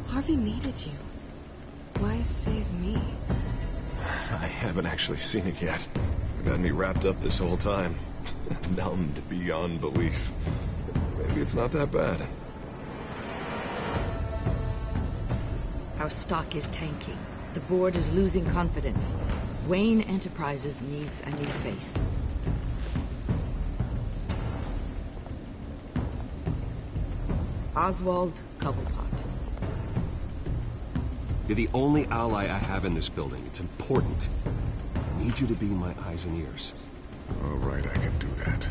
Harvey needed you. Why save me? I haven't actually seen it yet. You've got me wrapped up this whole time. Numbed beyond belief. Maybe it's not that bad. Our stock is tanking. The board is losing confidence. Wayne Enterprises needs a new face. Oswald Cobblepot. You're the only ally I have in this building. It's important. I need you to be my eyes and ears. All right, I can do that.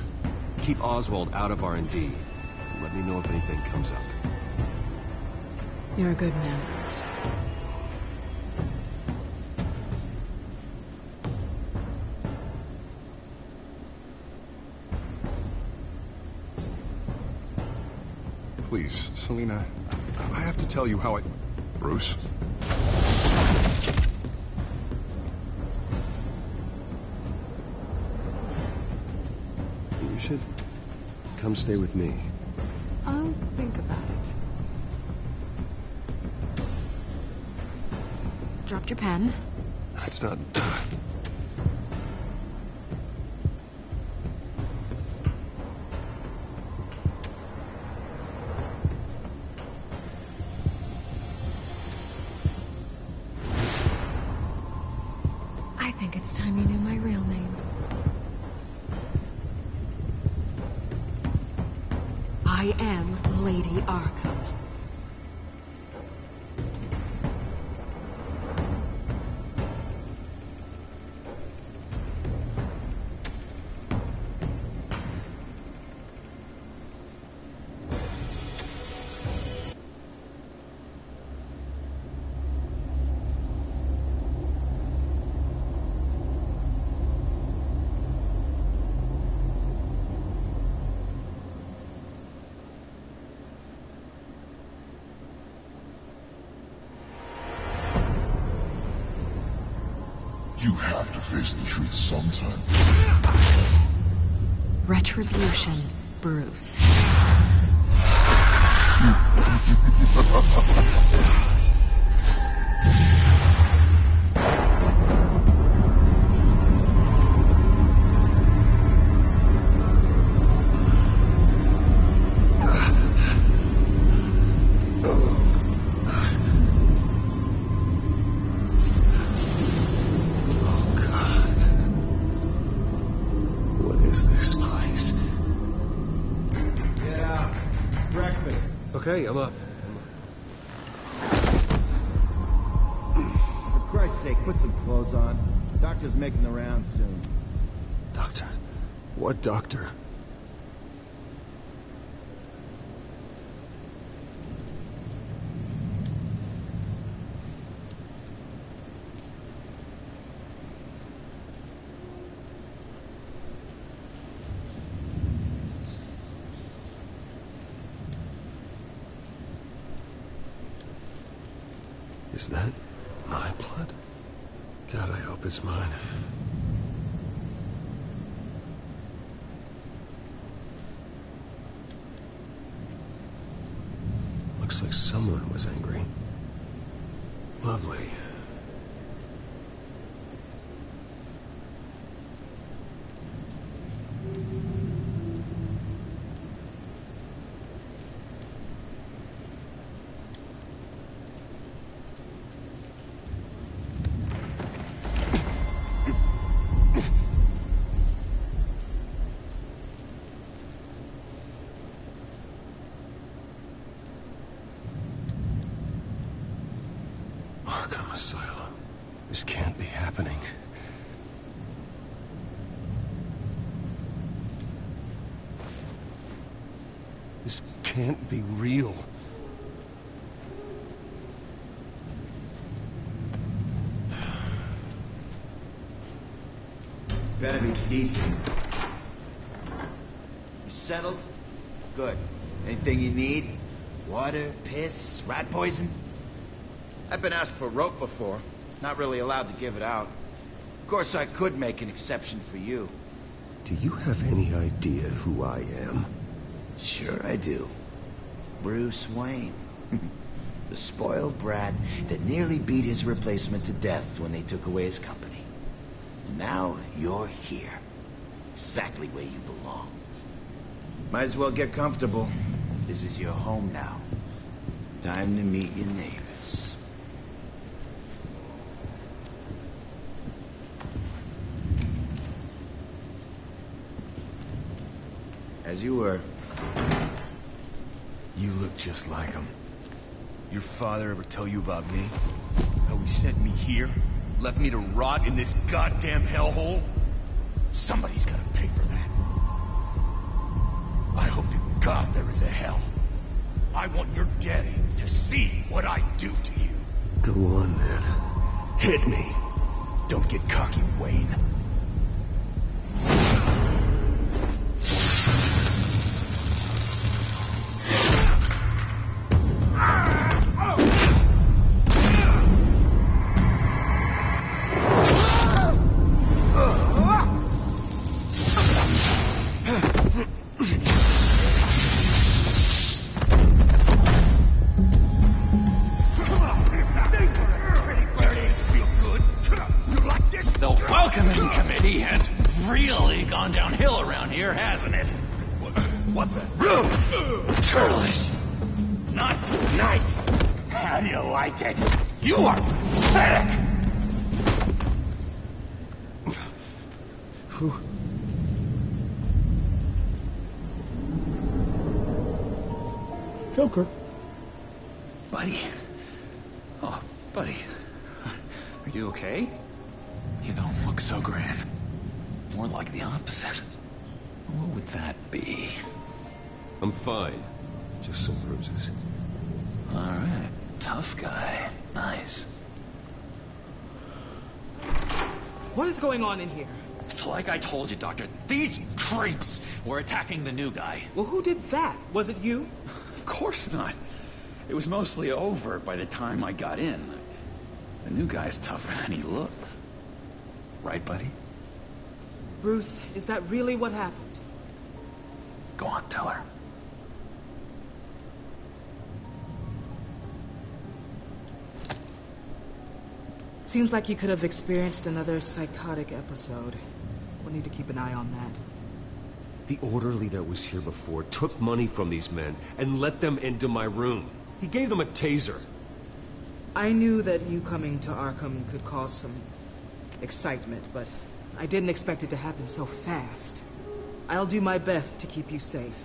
Keep Oswald out of R&D. And let me know if anything comes up. You're a good man, Bruce. Please, Selina, I have to tell you how I... Bruce? You should come stay with me. I'll think about it. Dropped your pen. That's not... I think it's time you knew my real name. I am Lady Arkham. You have to face the truth sometime. Retribution, Bruce. Okay, I'm up. For Christ's sake, put some clothes on. The doctor's making the rounds soon. Doctor? What doctor? Is that my blood? God, I hope it's mine. Looks like someone was angry. Lovely. Arkham Asylum. This can't be happening. This can't be real. Better be decent. You settled? Good. Anything you need? Water, piss, rat poison? I've been asked for rope before. Not really allowed to give it out. Of course, I could make an exception for you. Do you have any idea who I am? Sure I do. Bruce Wayne. The The spoiled brat that nearly beat his replacement to death when they took away his company. Now you're here. Exactly where you belong. Might as well get comfortable. This is your home now. Time to meet your neighbors. As you were. You look just like him. Your father ever tell you about me? How he sent me here? Left me to rot in this goddamn hellhole? Somebody's gotta pay for that. I hope to God there is a hell. I want your daddy to see what I do to you. Go on, then. Hit me. Don't get cocky, Wayne. Joker. Buddy. Oh, buddy. Are you okay? You don't look so grand. More like the opposite. What would that be? I'm fine. Just some bruises. All right. Tough guy. Nice. What is going on in here? It's like I told you, Doctor. These creeps were attacking the new guy. Well, who did that? Was it you? Of course not. It was mostly over by the time I got in. The new guy's tougher than he looks. Right, buddy? Bruce, is that really what happened? Go on, tell her. Seems like you could have experienced another psychotic episode. We'll need to keep an eye on that. The orderly that was here before took money from these men and let them into my room. He gave them a taser. I knew that you coming to Arkham could cause some excitement, but I didn't expect it to happen so fast. I'll do my best to keep you safe,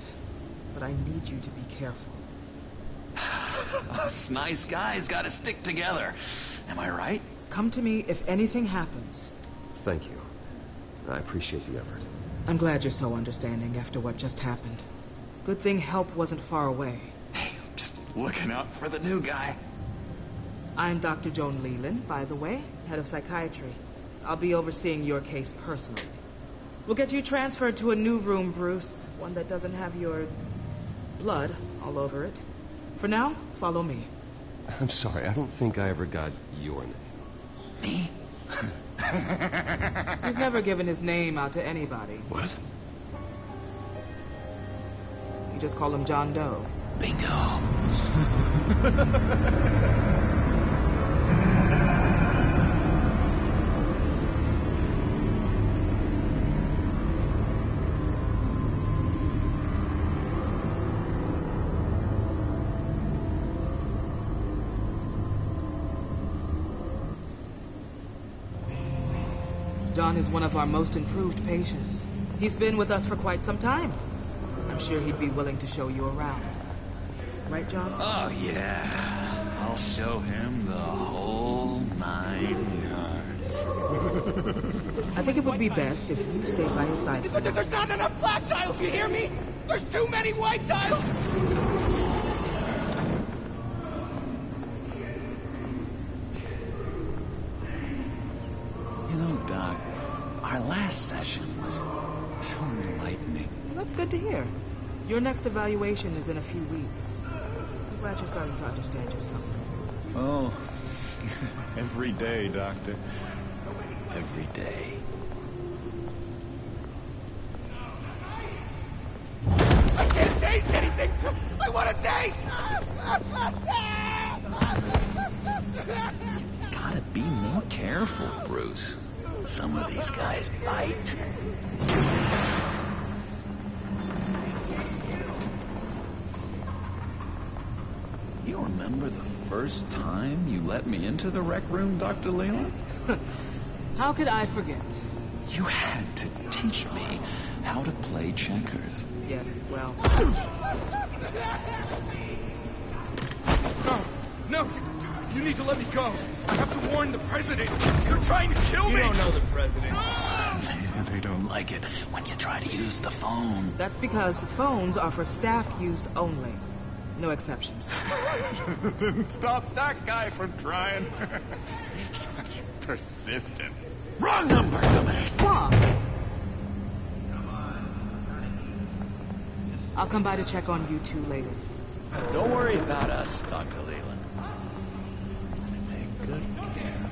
but I need you to be careful. Us nice guys gotta stick together. Am I right? Come to me if anything happens. Thank you. I appreciate the effort. I'm glad you're so understanding after what just happened. Good thing help wasn't far away. Hey, I'm just looking out for the new guy. I'm Dr. Joan Leland, by the way, head of psychiatry. I'll be overseeing your case personally. We'll get you transferred to a new room, Bruce. One that doesn't have your blood all over it. For now, follow me. I'm sorry, I don't think I ever got your name. Me? He's never given his name out to anybody. What? You just call him John Doe. Bingo. John is one of our most improved patients. He's been with us for quite some time. I'm sure he'd be willing to show you around. Right, John? Oh, yeah. I'll show him the whole 9 yards. I think it would be best if you stayed by his side. There's not enough black tiles, you hear me? There's too many white tiles! You know, Doc, our last session was so enlightening. Well, that's good to hear. Your next evaluation is in a few weeks. I'm glad you're starting to understand yourself. Oh, every day, Doctor. Every day. I can't taste anything! I want to taste! careful, Bruce. Some of these guys bite. You remember the first time you let me into the rec room, Dr. Leland? How could I forget? You had to teach me how to play checkers. Yes, well... No, you need to let me go. I have to warn the president. You're trying to kill me. You don't know the president. They don't like it when you try to use the phone. That's because phones are for staff use only. No exceptions. Stop that guy from trying. Such persistence. Wrong number, dumbass. Stop! I'll come by to check on you two later. Don't worry about us, Dr. Leland. I'm gonna take good care.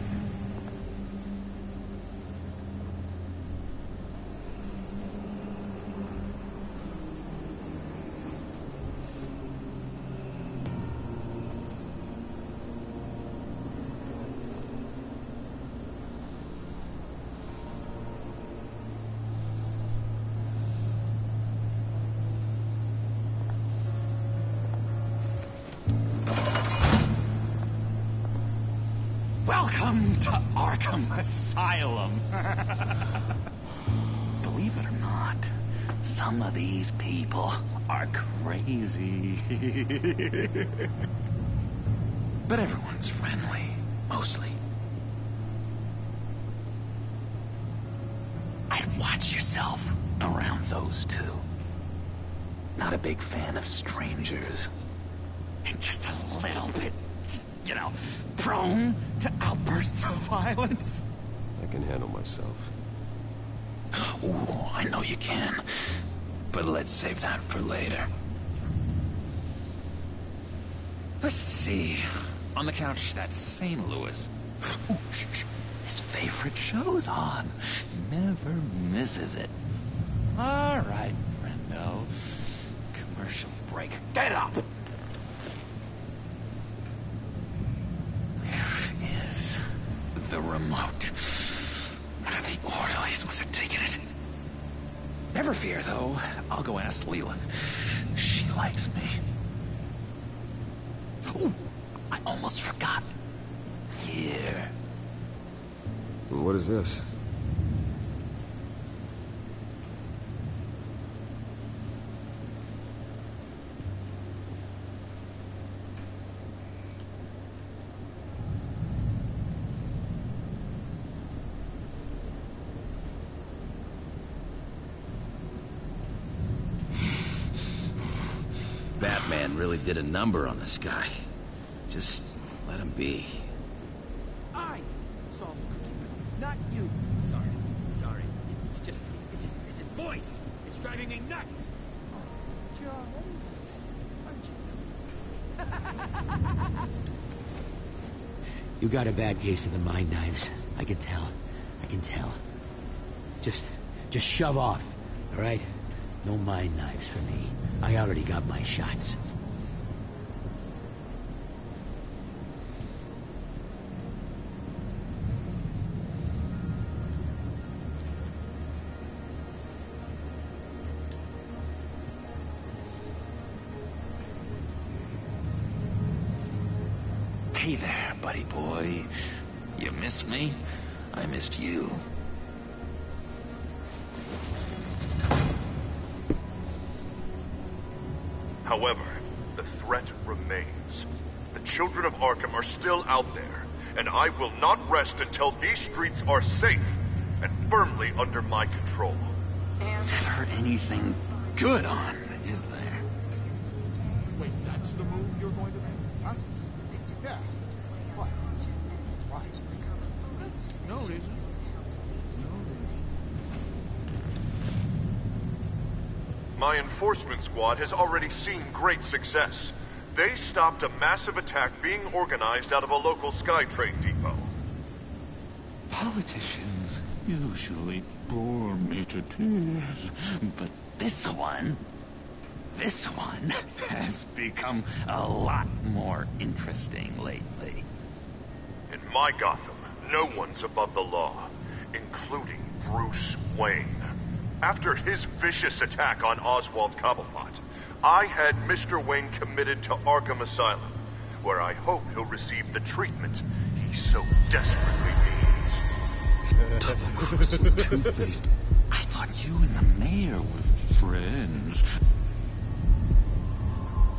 Welcome to Arkham Asylum. Believe it or not, some of these people are crazy. But everyone's friendly, mostly. I'd watch yourself around those two. Not a big fan of strangers. And just a little bit, you know, prone to outbursts of violence. I can handle myself. Ooh, I know you can. But let's save that for later. Let's see. On the couch, that's St. Louis. Ooh, his favorite show's on. Never misses it. All right, friendo. Commercial break. Get up! The remote. The orderlies must have taken it. Never fear, though. I'll go ask Leland. She likes me. Ooh, I almost forgot. Here. What is this? Batman really did a number on this guy. Just let him be. I solved the cookie riddle, not you. Sorry. It's just his voice. It's driving me nuts. You're aren't you? You got a bad case of the mind knives. I can tell. Just shove off, all right? No mind knives for me. I already got my shots. Hey there, buddy boy. You missed me? I missed you. However, the threat remains. The children of Arkham are still out there, and I will not rest until these streets are safe and firmly under my control. Never anything good on, is there? Wait, that's the move you're going to make, huh? Yeah. What? Why? No reason. My enforcement squad has already seen great success. They stopped a massive attack being organized out of a local SkyTrain depot. Politicians usually bore me to tears, but this one has become a lot more interesting lately. In my Gotham, No one's above the law, including Bruce Wayne. After his vicious attack on Oswald Cobblepot, I had Mr. Wayne committed to Arkham Asylum, where I hope he'll receive the treatment he so desperately needs. Double-crossing two-faced. I thought you and the mayor were friends.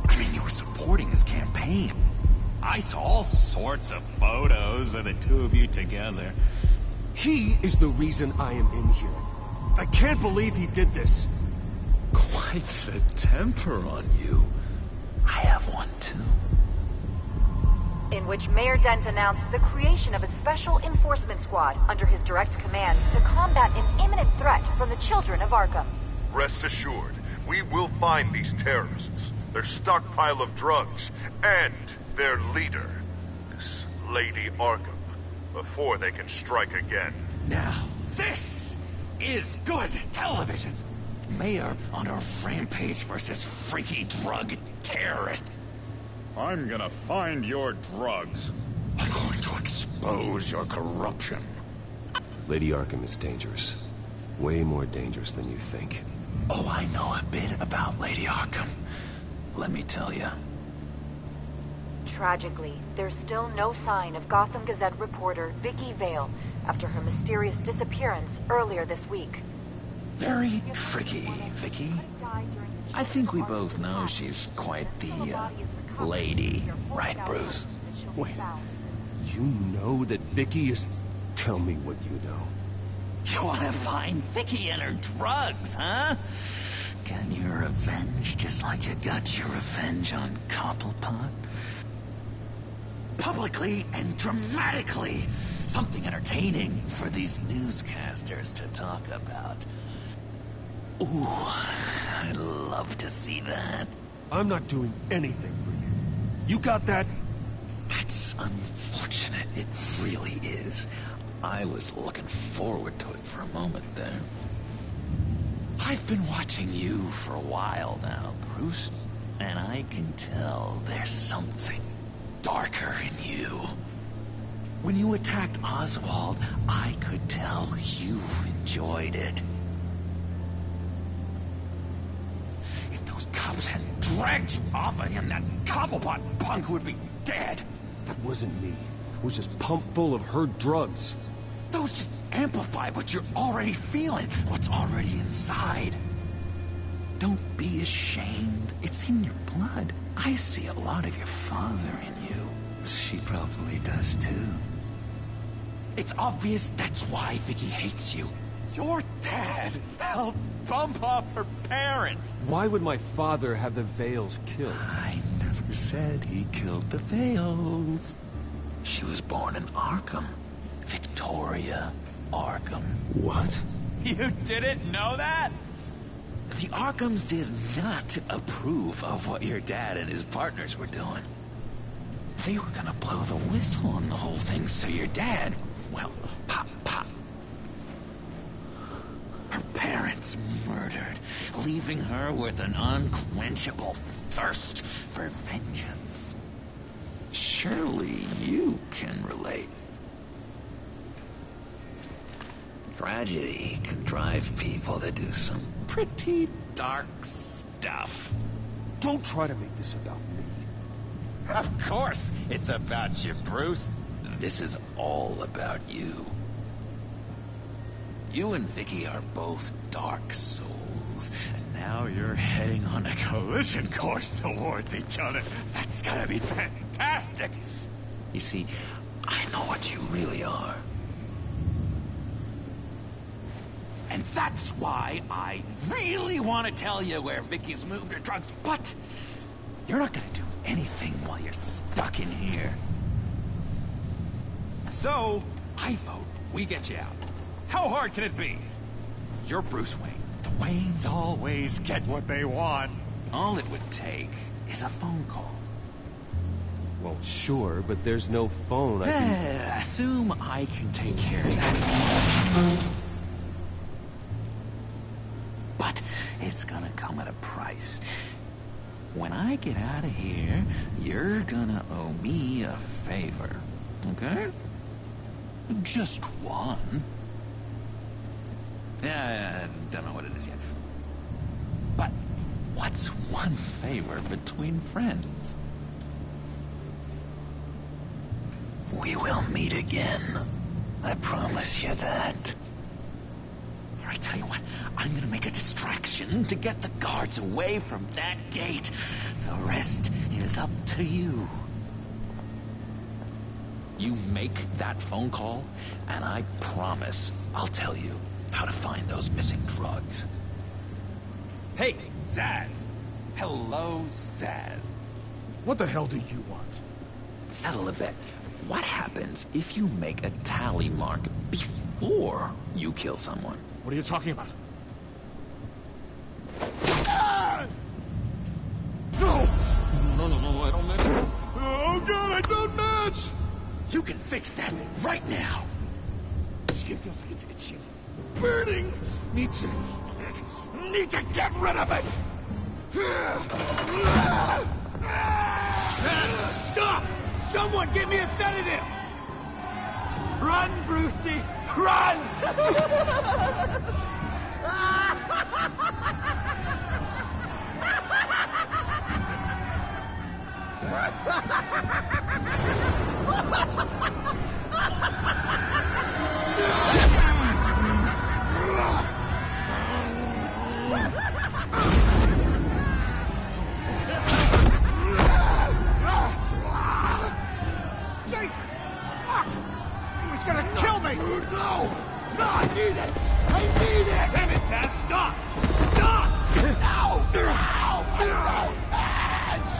I mean, you were supporting his campaign. I saw all sorts of photos of the two of you together. He is the reason I am in here. I can't believe he did this. Quite the temper on you. I have one, too. In which Mayor Dent announced the creation of a special enforcement squad under his direct command to combat an imminent threat from the children of Arkham. Rest assured, we will find these terrorists, their stockpile of drugs, and their leader, this Lady Arkham, before they can strike again. Now, this is good television. Mayor on a rampage versus freaky drug terrorist. I'm gonna find your drugs. I'm going to expose your corruption. Lady Arkham is dangerous. Way more dangerous than you think. Oh, I know a bit about Lady Arkham. Let me tell you. Tragically, there's still no sign of Gotham Gazette reporter Vicky Vale after her mysterious disappearance earlier this week. Very tricky, Vicky. I think we both know she's quite the, lady, right, Bruce? Wait, you know that Vicky is... Tell me what you know. You want to find Vicky and her drugs, huh? Get your revenge just like you got your revenge on Cobblepot? Publicly and dramatically. Something entertaining for these newscasters to talk about. Ooh, I'd love to see that. I'm not doing anything for you. You got that? That's unfortunate. It really is. I was looking forward to it for a moment there. I've been watching you for a while now, Bruce, and I can tell there's something darker in you. When you attacked Oswald, I could tell you enjoyed it. If those cops had dragged you off of him, that Cobblepot punk would be dead. That wasn't me. It was just pumped full of her drugs. Those just amplify what you're already feeling, what's already inside. Don't be ashamed. It's in your blood. I see a lot of your father in you. She probably does, too. It's obvious that's why Vicky hates you. Your dad helped bump off her parents. Why would my father have the Vales killed? I never said he killed the Vales. She was born in Arkham. Victoria Arkham. What? You didn't know that? The Arkhams did not approve of what your dad and his partners were doing. They were gonna blow the whistle on the whole thing, so your dad, well, pop. Her parents murdered, leaving her with an unquenchable thirst for vengeance. Surely you can relate. Tragedy can drive people to do some pretty dark stuff. Don't try to make this about me. Of course it's about you, Bruce. This is all about you. You and Vicky are both dark souls, and now you're heading on a collision course towards each other. That's gonna be fantastic. You see, I know what you really are. And that's why I really want to tell you where Vicky's moved her drugs, but you're not going to do anything while you're stuck in here. So, I vote we get you out. How hard can it be? You're Bruce Wayne. The Waynes always get what they want. All it would take is a phone call. Well, sure, but there's no phone. Assume I can take care of that. But it's gonna come at a price. When I get out of here, you're gonna owe me a favor. Okay? Just one. Yeah, I don't know what it is yet. But what's one favor between friends? We will meet again. I promise you that. Here, I tell you what, I'm gonna make a distraction to get the guards away from that gate. The rest is up to you. You make that phone call, and I promise I'll tell you how to find those missing drugs. Hey, Zsasz! Hello, Zsasz. What the hell do you want? Settle a bet. What happens if you make a tally mark before you kill someone? What are you talking about? No! No, I don't match. Oh, God, I don't match! You can fix that right now. Skin feels like it's itchy. Burning! Need to get rid of it! Stop! Someone give me a sedative! Run, Brucey! Run! Jesus! Fuck! He was gonna kill me! No! No, I need it! I need it! Damn it, Zsasz! Stop! Stop! No! No! I don't match!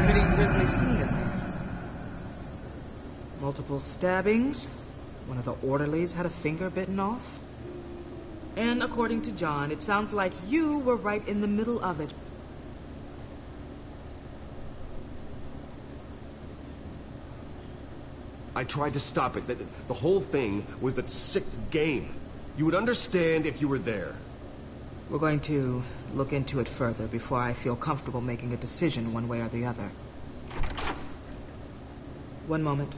Pretty grisly scene. Multiple stabbings. One of the orderlies had a finger bitten off. And according to John, it sounds like you were right in the middle of it. I tried to stop it. The whole thing was the sick game. You would understand if you were there. We're going to look into it further before I feel comfortable making a decision one way or the other. One moment.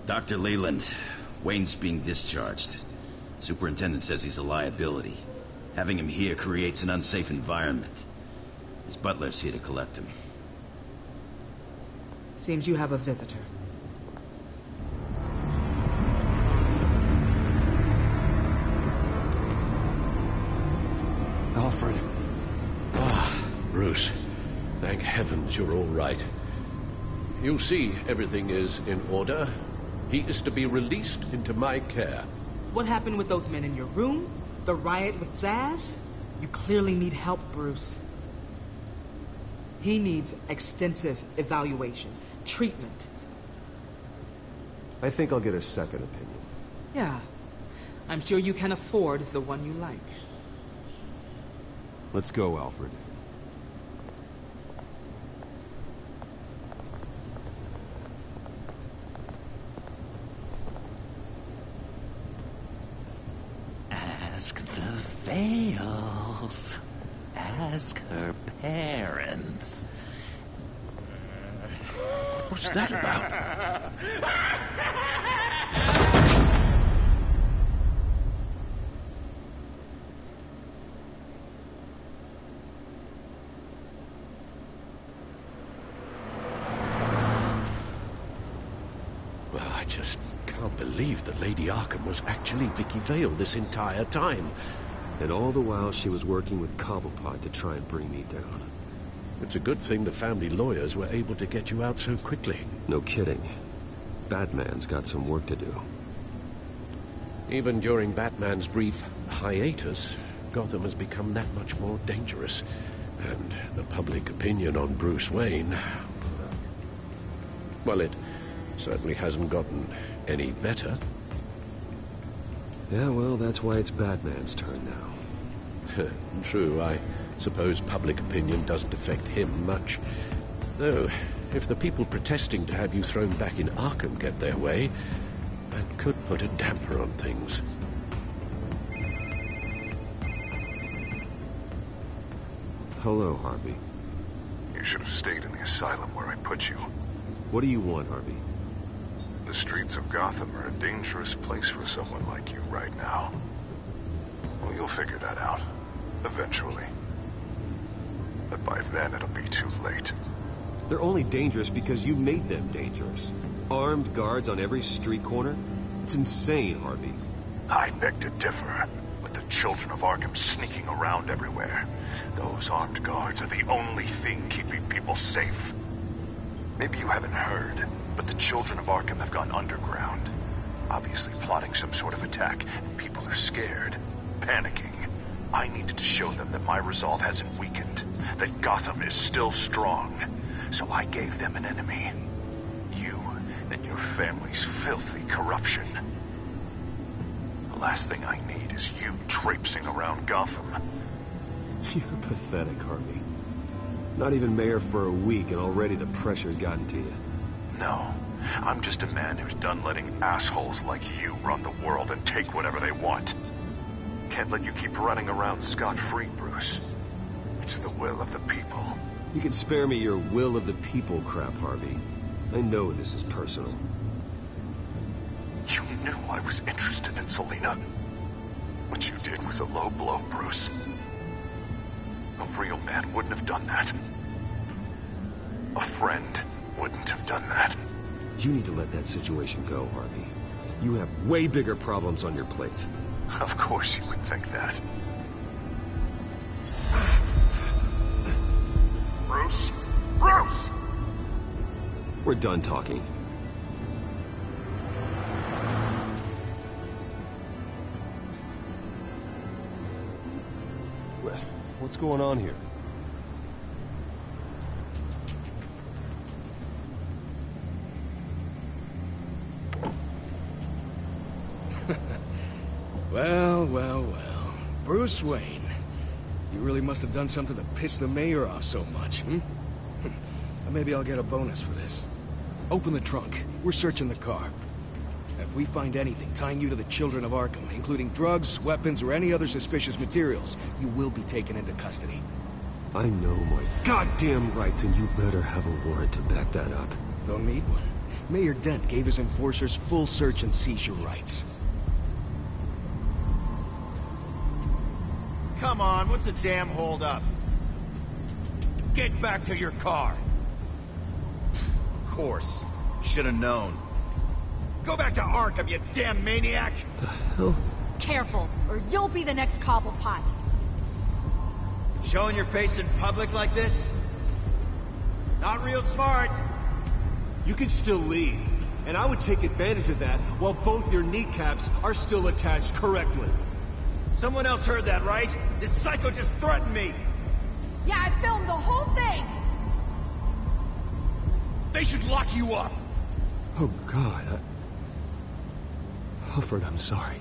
Dr. Leland, Wayne's being discharged. Superintendent says he's a liability. Having him here creates an unsafe environment. His butler's here to collect him. Seems you have a visitor. Alfred. Bruce. Thank heavens you're all right. You see, everything is in order. He is to be released into my care. What happened with those men in your room? The riot with Zsasz? You clearly need help, Bruce. He needs extensive evaluation, treatment. I think I'll get a second opinion. Yeah. I'm sure you can afford the one you like. Let's go, Alfred. Ask the Vales. Ask her parents. What's that about? Well, I just can't believe that Lady Arkham was actually Vicky Vale this entire time. And all the while she was working with Cobblepot to try and bring me down. It's a good thing the family lawyers were able to get you out so quickly. No kidding. Batman's got some work to do. Even during Batman's brief hiatus, Gotham has become that much more dangerous. And the public opinion on Bruce Wayne... well, it certainly hasn't gotten any better. Yeah, well, that's why it's Batman's turn now. True, I suppose public opinion doesn't affect him much. Though, if the people protesting to have you thrown back in Arkham get their way, that could put a damper on things. Hello, Harvey. You should have stayed in the asylum where I put you. What do you want, Harvey? The streets of Gotham are a dangerous place for someone like you right now. Well, you'll figure that out. Eventually. But by then, it'll be too late. They're only dangerous because you made them dangerous. Armed guards on every street corner? It's insane, Harvey. I beg to differ. With the children of Arkham sneaking around everywhere, those armed guards are the only thing keeping people safe. Maybe you haven't heard, but the children of Arkham have gone underground. Obviously plotting some sort of attack, and people are scared, panicking. I needed to show them that my resolve hasn't weakened, that Gotham is still strong. So I gave them an enemy. You and your family's filthy corruption. The last thing I need is you traipsing around Gotham. You're pathetic, Harvey. Not even mayor for a week and already the pressure's gotten to you. No, I'm just a man who's done letting assholes like you run the world and take whatever they want. Can't let you keep running around scot-free, Bruce. It's the will of the people. You can spare me your will of the people crap, Harvey. I know this is personal. You knew I was interested in Selina. What you did was a low blow, Bruce. A real man wouldn't have done that. A friend wouldn't have done that. You need to let that situation go, Harvey. You have way bigger problems on your plate. Of course you would think that. Bruce? Bruce! We're done talking. What's going on here? Well. Bruce Wayne. You really must have done something to piss the mayor off so much, hmm? Maybe I'll get a bonus for this. Open the trunk. We're searching the car. If we find anything tying you to the children of Arkham, including drugs, weapons, or any other suspicious materials, you will be taken into custody. I know my goddamn rights, and you better have a warrant to back that up. Don't need one. Mayor Dent gave his enforcers full search and seizure rights. Come on, what's the damn hold-up? Get back to your car. Of course. Should have known. Go back to Arkham, you damn maniac! The hell? Careful, or you'll be the next Cobblepot. Showing your face in public like this? Not real smart. You can still leave, and I would take advantage of that while both your kneecaps are still attached correctly. Someone else heard that, right? This psycho just threatened me! Yeah, I filmed the whole thing! They should lock you up! Oh, God, Alfred, I'm sorry.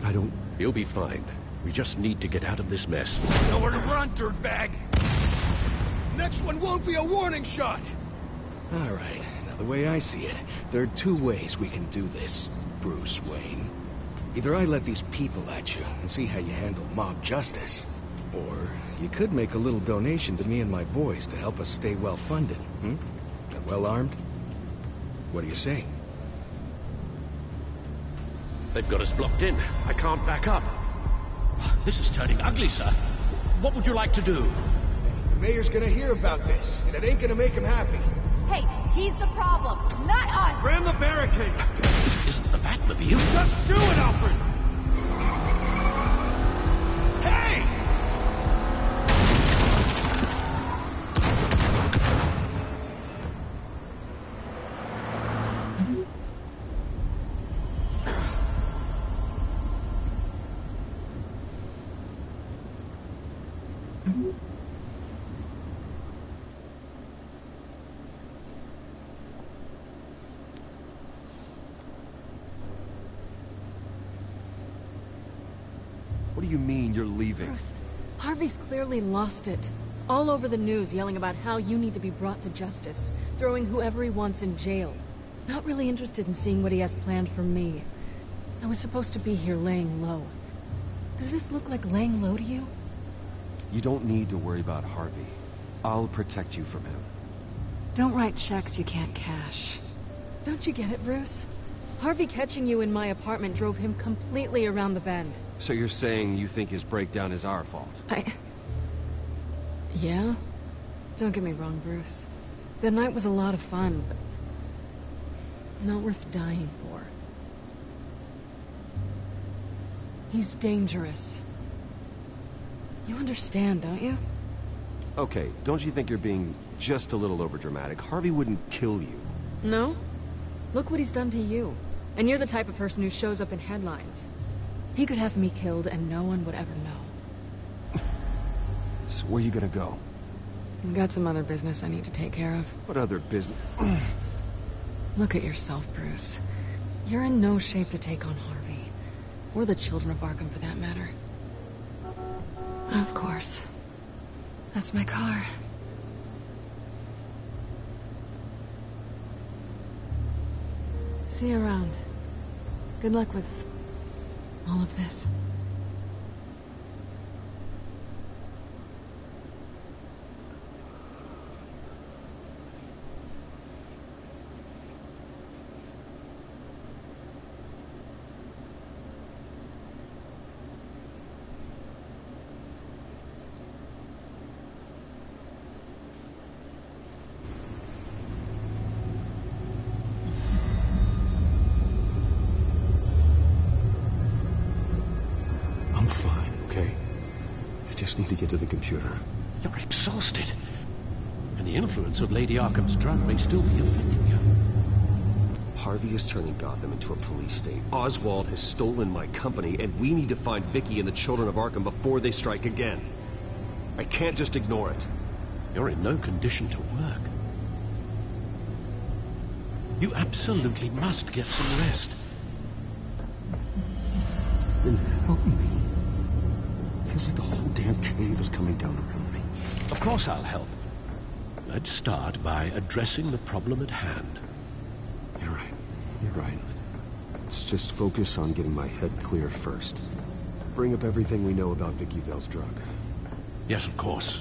I don't... You'll be fine. We just need to get out of this mess. Nowhere to run, dirtbag! Next one won't be a warning shot! All right, now the way I see it, there are two ways we can do this, Bruce Wayne. Either I let these people at you and see how you handle mob justice, or you could make a little donation to me and my boys to help us stay well-funded, and well-armed. What do you say? They've got us blocked in. I can't back up. This is turning ugly, sir. What would you like to do? The mayor's gonna hear about this, and it ain't gonna make him happy. Hey, he's the problem, not us! Ram the barricade! This isn't the Batmobile. Just do it, Alfred! Hey! What do you mean you're leaving? Bruce, Harvey's clearly lost it. All over the news yelling about how you need to be brought to justice, throwing whoever he wants in jail. Not really interested in seeing what he has planned for me. I was supposed to be here laying low. Does this look like laying low to you? You don't need to worry about Harvey. I'll protect you from him. Don't write checks you can't cash. Don't you get it, Bruce? Harvey catching you in my apartment drove him completely around the bend. So you're saying you think his breakdown is our fault? Yeah? Don't get me wrong, Bruce. The night was a lot of fun, but not worth dying for. He's dangerous. You understand, don't you? Okay, don't you think you're being just a little overdramatic? Harvey wouldn't kill you. No? Look what he's done to you. And you're the type of person who shows up in headlines. He could have me killed and no one would ever know. So where are you gonna go? I've got some other business I need to take care of. What other business? Look at yourself, Bruce. You're in no shape to take on Harvey. Or the children of Arkham, for that matter. Of course. That's my car. See you around. Good luck with all of this. Need to get to the computer. You're exhausted. And the influence of Lady Arkham's drug may still be affecting you. Harvey is turning Gotham into a police state. Oswald has stolen my company, and we need to find Vicky and the children of Arkham before they strike again. I can't just ignore it. You're in no condition to work. You absolutely must get some rest. Then help me. Feels like the whole damn cave is coming down around me. Of course I'll help. Let's start by addressing the problem at hand. You're right. You're right. Let's just focus on getting my head clear first. Bring up everything we know about Vicky Vale's drug. Yes, of course.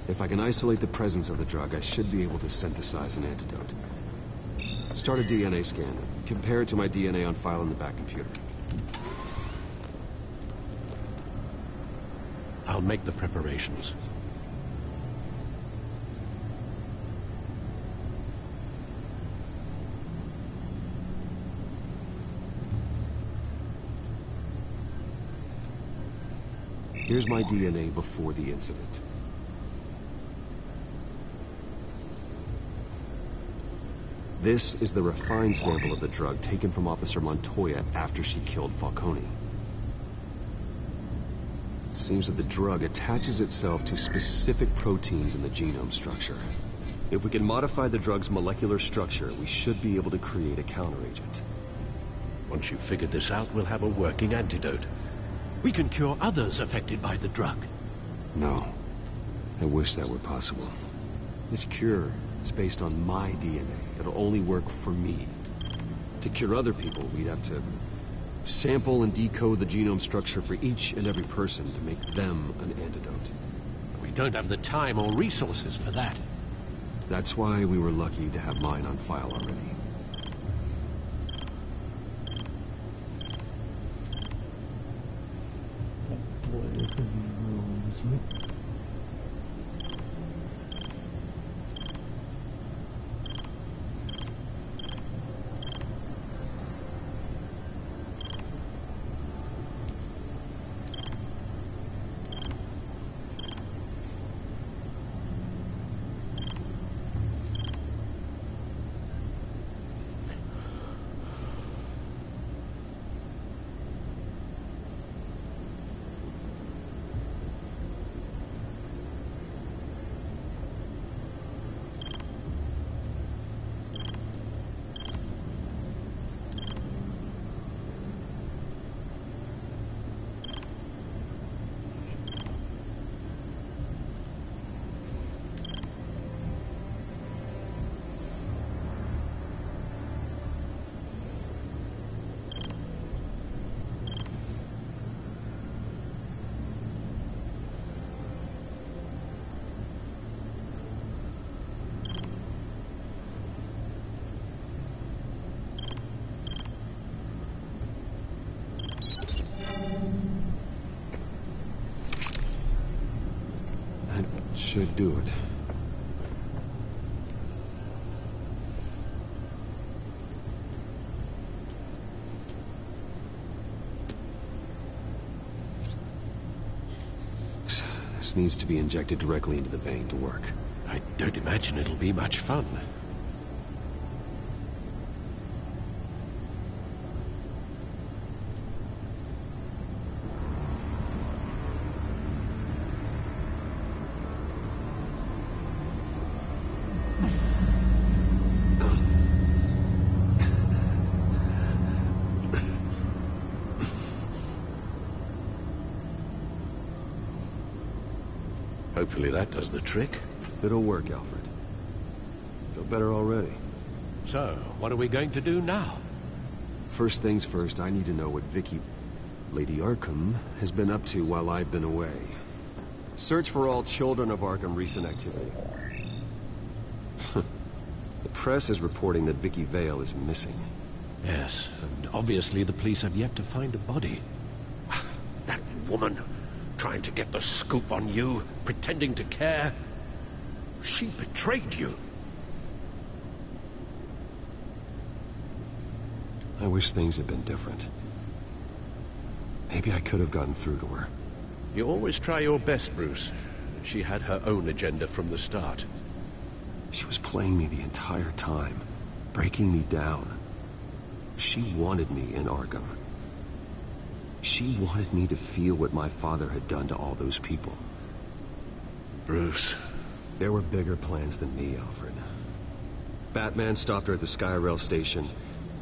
If I can isolate the presence of the drug, I should be able to synthesize an antidote. Start a DNA scan. Compare it to my DNA on file in the back computer. I'll make the preparations. Here's my DNA before the incident. This is the refined sample of the drug taken from Officer Montoya after she killed Falcone. It seems that the drug attaches itself to specific proteins in the genome structure. If we can modify the drug's molecular structure, we should be able to create a counteragent. Once you've figured this out, we'll have a working antidote. We can cure others affected by the drug. No. I wish that were possible. This cure is based on my DNA. It'll only work for me. To cure other people, we'd have to sample and decode the genome structure for each and every person to make them an antidote. We don't have the time or resources for that. That's why we were lucky to have mine on file already. should do it. This needs to be injected directly into the vein to work. I don't imagine it'll be much fun. Hopefully that does the trick. It'll work, Alfred. Feel better already. So, what are we going to do now? First things first, I need to know what Lady Arkham, has been up to while I've been away. Search for all Children of Arkham recent activity. The press is reporting that Vicky Vale is missing. Yes, and obviously the police have yet to find a body. That woman, trying to get the scoop on you, pretending to care. She betrayed you. I wish things had been different. Maybe I could have gotten through to her. You always try your best, Bruce. She had her own agenda from the start. She was playing me the entire time, breaking me down. She wanted me in Arkham. She wanted me to feel what my father had done to all those people. Bruce. There were bigger plans than me, Alfred. Batman stopped her at the Skyrail station,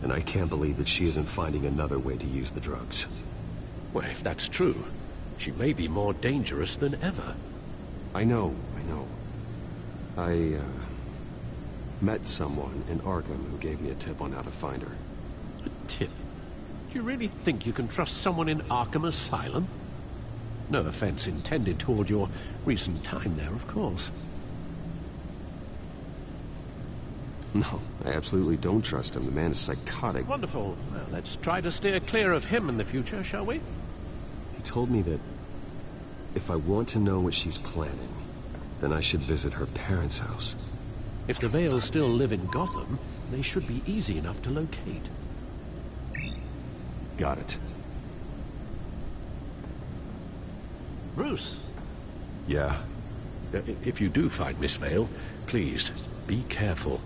and I can't believe that she isn't finding another way to use the drugs. Well, if that's true, she may be more dangerous than ever. I know. I met someone in Arkham who gave me a tip on how to find her. A tip? Do you really think you can trust someone in Arkham Asylum? No offense intended toward your recent time there, of course. No, I absolutely don't trust him. The man is psychotic. Wonderful. Well, let's try to steer clear of him in the future, shall we? He told me that if I want to know what she's planning, then I should visit her parents' house. If the Vales still live in Gotham, they should be easy enough to locate. Got it. Bruce. Yeah? If you do find Miss Vale, please, be careful.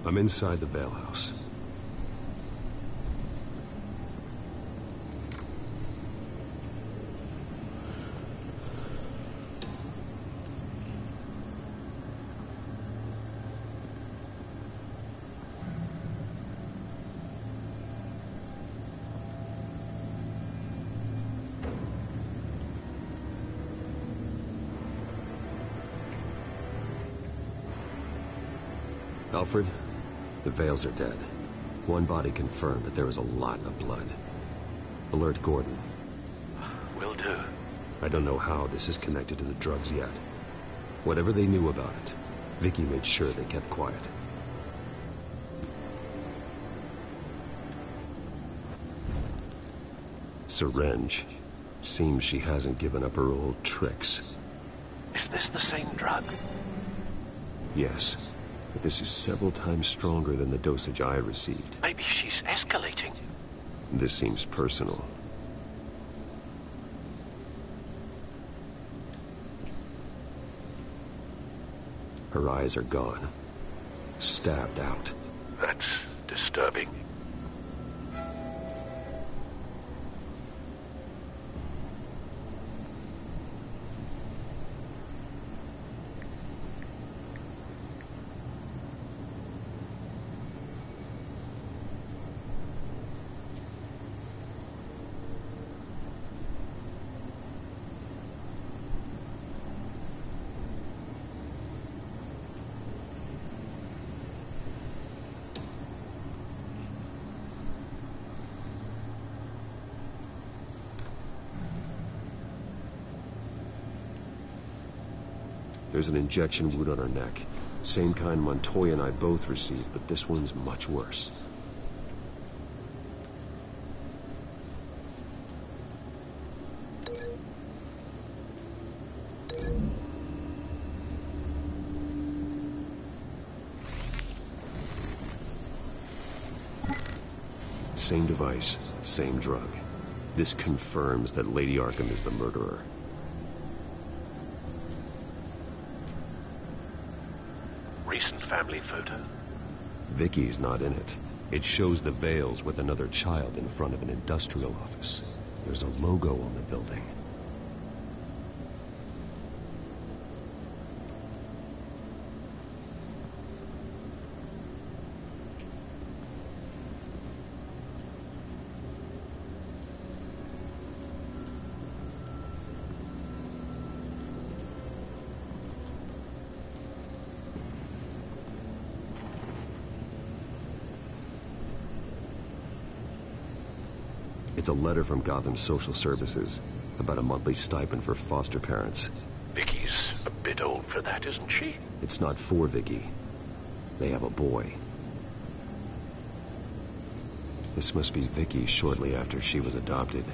I'm inside the Vale house. Alfred? The Vales are dead. One body confirmed, but there was a lot of blood. Alert Gordon. Will do. I don't know how this is connected to the drugs yet. Whatever they knew about it, Vicky made sure they kept quiet. Syringe. Seems she hasn't given up her old tricks. Is this the same drug? Yes. But this is several times stronger than the dosage I received. Maybe she's escalating. This seems personal. Her eyes are gone. Stabbed out. That's disturbing. There's an injection wound on her neck. Same kind Montoya and I both received, but this one's much worse. Same device, same drug. This confirms that Lady Arkham is the murderer. Recent family photo? Vicky's not in it. It shows the Vales with another child in front of an industrial office. There's a logo on the building. It's a letter from Gotham Social Services about a monthly stipend for foster parents. Vicky's a bit old for that, isn't she? It's not for Vicky. They have a boy. This must be Vicky shortly after she was adopted.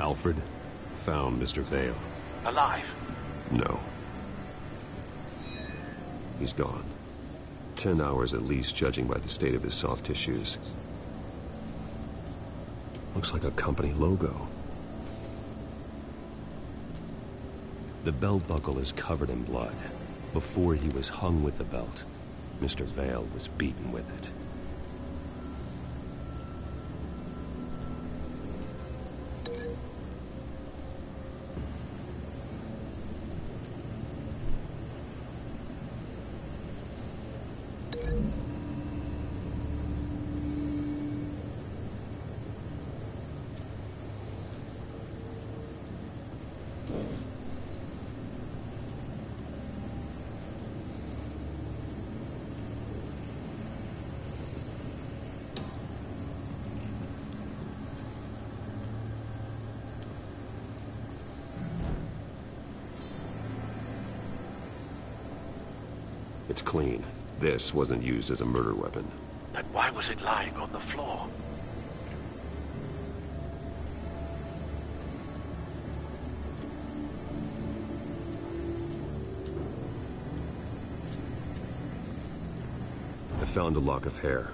Alfred found Mr. Vale. Alive? No. He's gone. 10 hours at least, judging by the state of his soft tissues. Looks like a company logo. The belt buckle is covered in blood. Before he was hung with the belt, Mr. Vale was beaten with it. It's clean. This wasn't used as a murder weapon. Then why was it lying on the floor? I found a lock of hair.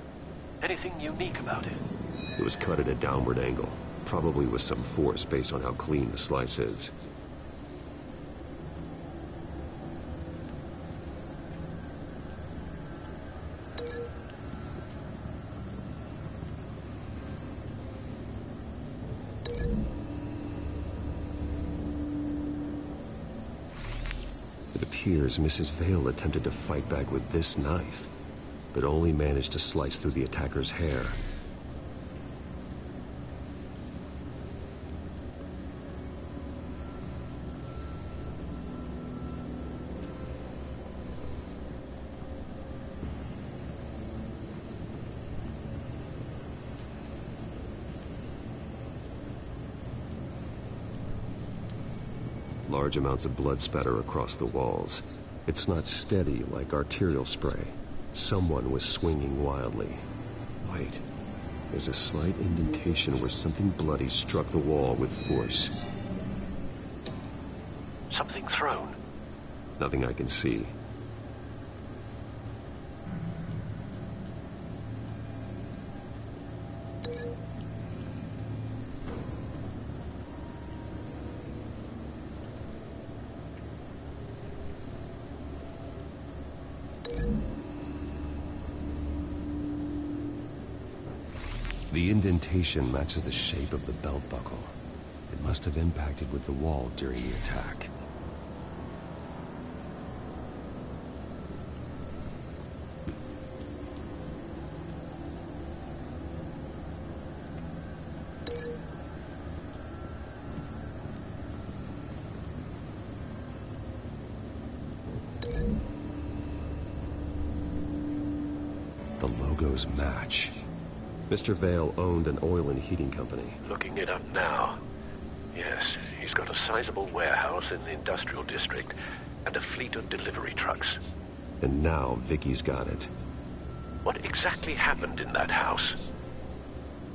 Anything unique about it? It was cut at a downward angle, probably with some force based on how clean the slice is. It appears Mrs. Vale attempted to fight back with this knife, but only managed to slice through the attacker's hair. Large amounts of blood spatter across the walls. It's not steady like arterial spray. Someone was swinging wildly. Wait. There's a slight indentation where something bloody struck the wall with force. Something thrown? Nothing I can see. The indentation matches the shape of the belt buckle. It must have impacted with the wall during the attack. The logos match. Mr. Vale owned an oil and heating company. Looking it up now. Yes, he's got a sizable warehouse in the industrial district and a fleet of delivery trucks. And now Vicky's got it. What exactly happened in that house?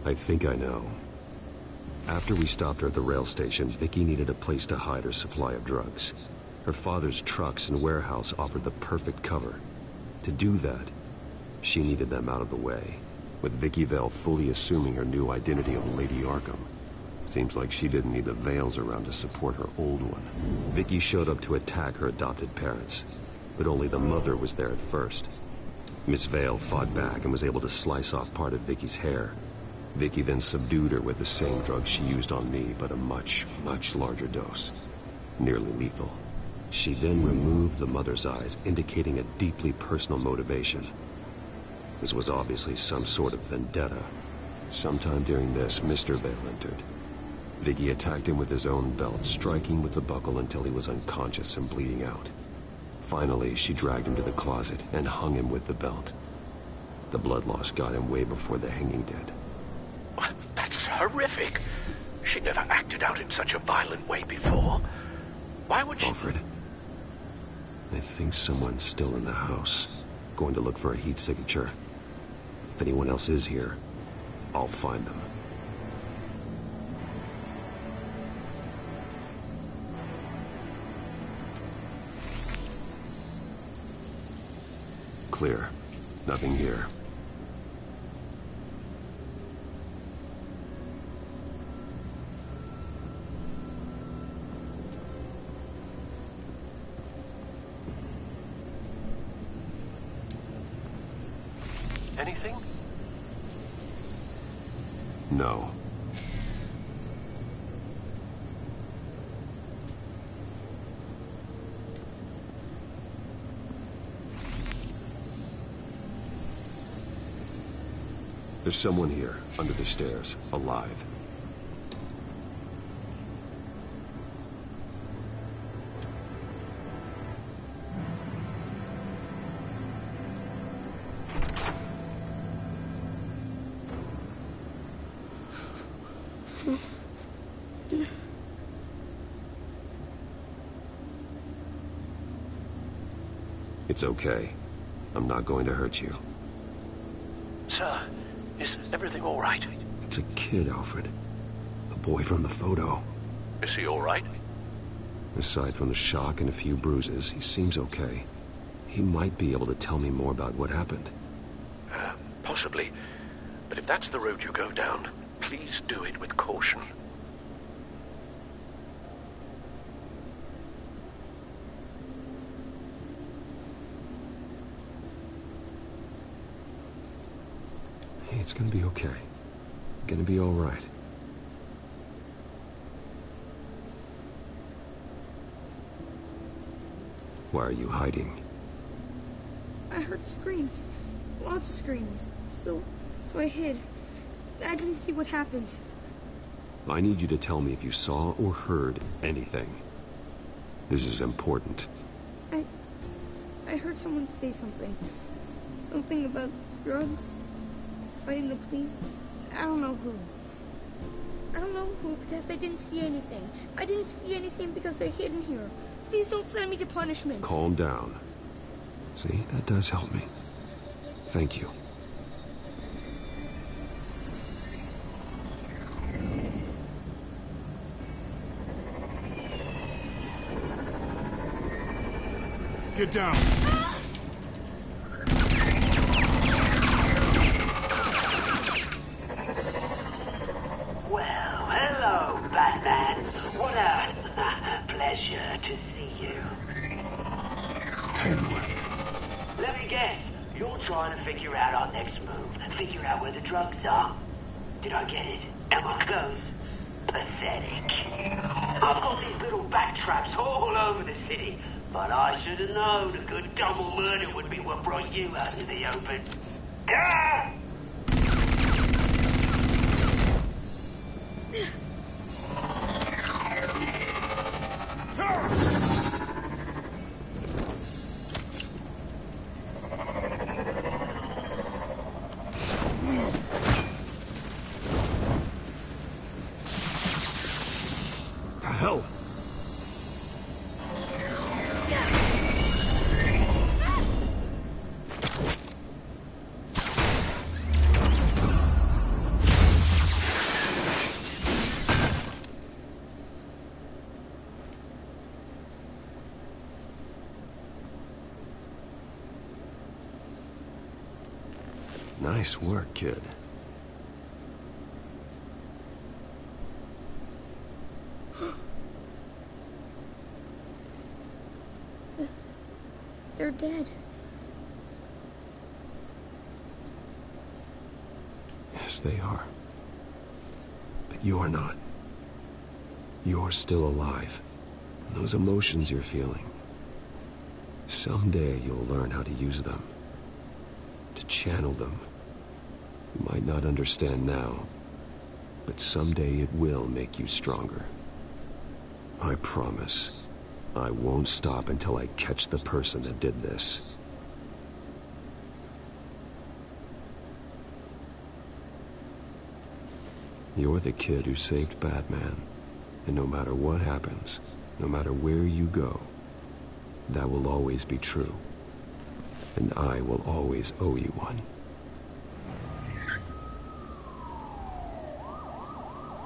I think I know. After we stopped her at the rail station, Vicky needed a place to hide her supply of drugs. Her father's trucks and warehouse offered the perfect cover. To do that, she needed them out of the way, with Vicky Vale fully assuming her new identity of Lady Arkham. Seems like she didn't need the Vales around to support her old one. Vicky showed up to attack her adopted parents, but only the mother was there at first. Miss Vale fought back and was able to slice off part of Vicky's hair. Vicky then subdued her with the same drug she used on me, but a much, much larger dose. Nearly lethal. She then removed the mother's eyes, indicating a deeply personal motivation. This was obviously some sort of vendetta. Sometime during this, Mr. Vale entered. Vicky attacked him with his own belt, striking with the buckle until he was unconscious and bleeding out. Finally, she dragged him to the closet and hung him with the belt. The blood loss got him way before the hanging did. That's horrific. She never acted out in such a violent way before. Why would she... Alfred, I think someone's still in the house. Going to look for a heat signature. If anyone else is here, I'll find them. Clear. Nothing here. Anything? No. There's someone here, under the stairs, alive. It's okay. I'm not going to hurt you. Sir, is everything all right? It's a kid, Alfred. The boy from the photo. Is he all right? Aside from the shock and a few bruises, he seems okay. He might be able to tell me more about what happened. Possibly. But if that's the road you go down, please do it with caution. It's gonna be okay. Gonna be all right. Why are you hiding? I heard screams. Lots of screams. So I hid. I didn't see what happened. I need you to tell me if you saw or heard anything. This is important. I heard someone say something. Something about drugs. Fighting the police. I don't know who. I don't know who because I didn't see anything. I didn't see anything because they're hidden here. Please don't send me to punishment. Calm down. See, that does help me. Thank you. Get down. Well, hello, Batman. What a pleasure to see you. Let me guess. You're trying to figure out our next move. Figure out where the drugs are. Did I get it? Am I close? Pathetic. I've got these little bat traps all over the city, but I should have known a good double murder would be what brought you out in the open. Ah! Hell. Nice work, kid. They're dead. Yes, they are. But you're not. You're still alive. And those emotions you're feeling, someday you'll learn how to use them. To channel them. You might not understand now, but someday it will make you stronger. I promise. I won't stop until I catch the person that did this. You're the kid who saved Batman. And no matter what happens, no matter where you go, that will always be true. And I will always owe you one.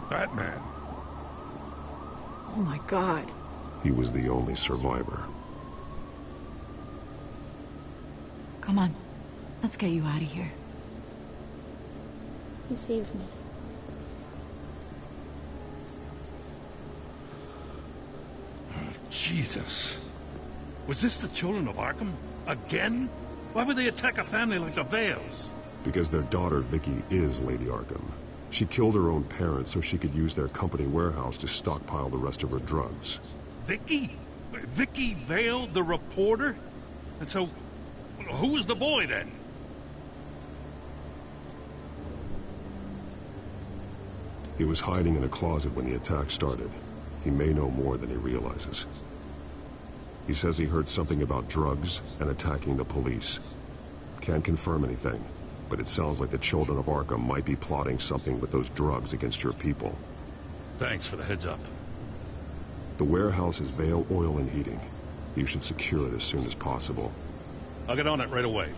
Batman. Oh my God. He was the only survivor. Come on. Let's get you out of here. He saved me. Jesus. Was this the children of Arkham? Again? Why would they attack a family like the Vales? Because their daughter, Vicky, is Lady Arkham. She killed her own parents so she could use their company warehouse to stockpile the rest of her drugs. Vicky? Vicky Vale, the reporter? And so, who was the boy then? He was hiding in a closet when the attack started. He may know more than he realizes. He says he heard something about drugs and attacking the police. Can't confirm anything, but it sounds like the children of Arkham might be plotting something with those drugs against your people. Thanks for the heads up. The warehouse is Vale Oil and Heating. You should secure it as soon as possible. I'll get on it right away.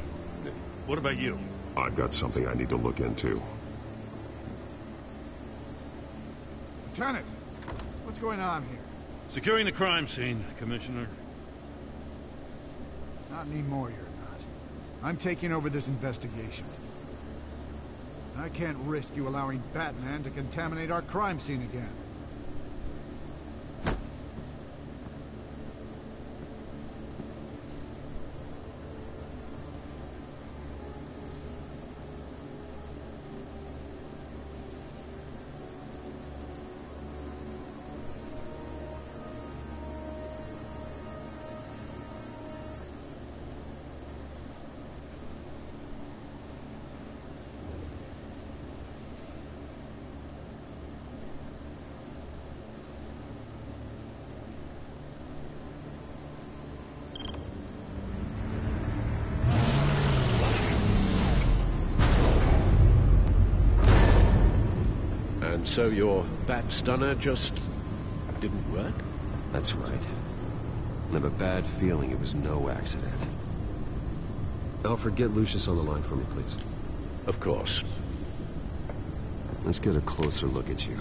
What about you? I've got something I need to look into. Lieutenant, what's going on here? Securing the crime scene, Commissioner. Not anymore, you're not. I'm taking over this investigation. I can't risk you allowing Batman to contaminate our crime scene again. So your bat stunner just didn't work? That's right. I have a bad feeling it was no accident. Alfred, get Lucius on the line for me, please. Of course. Let's get a closer look at you.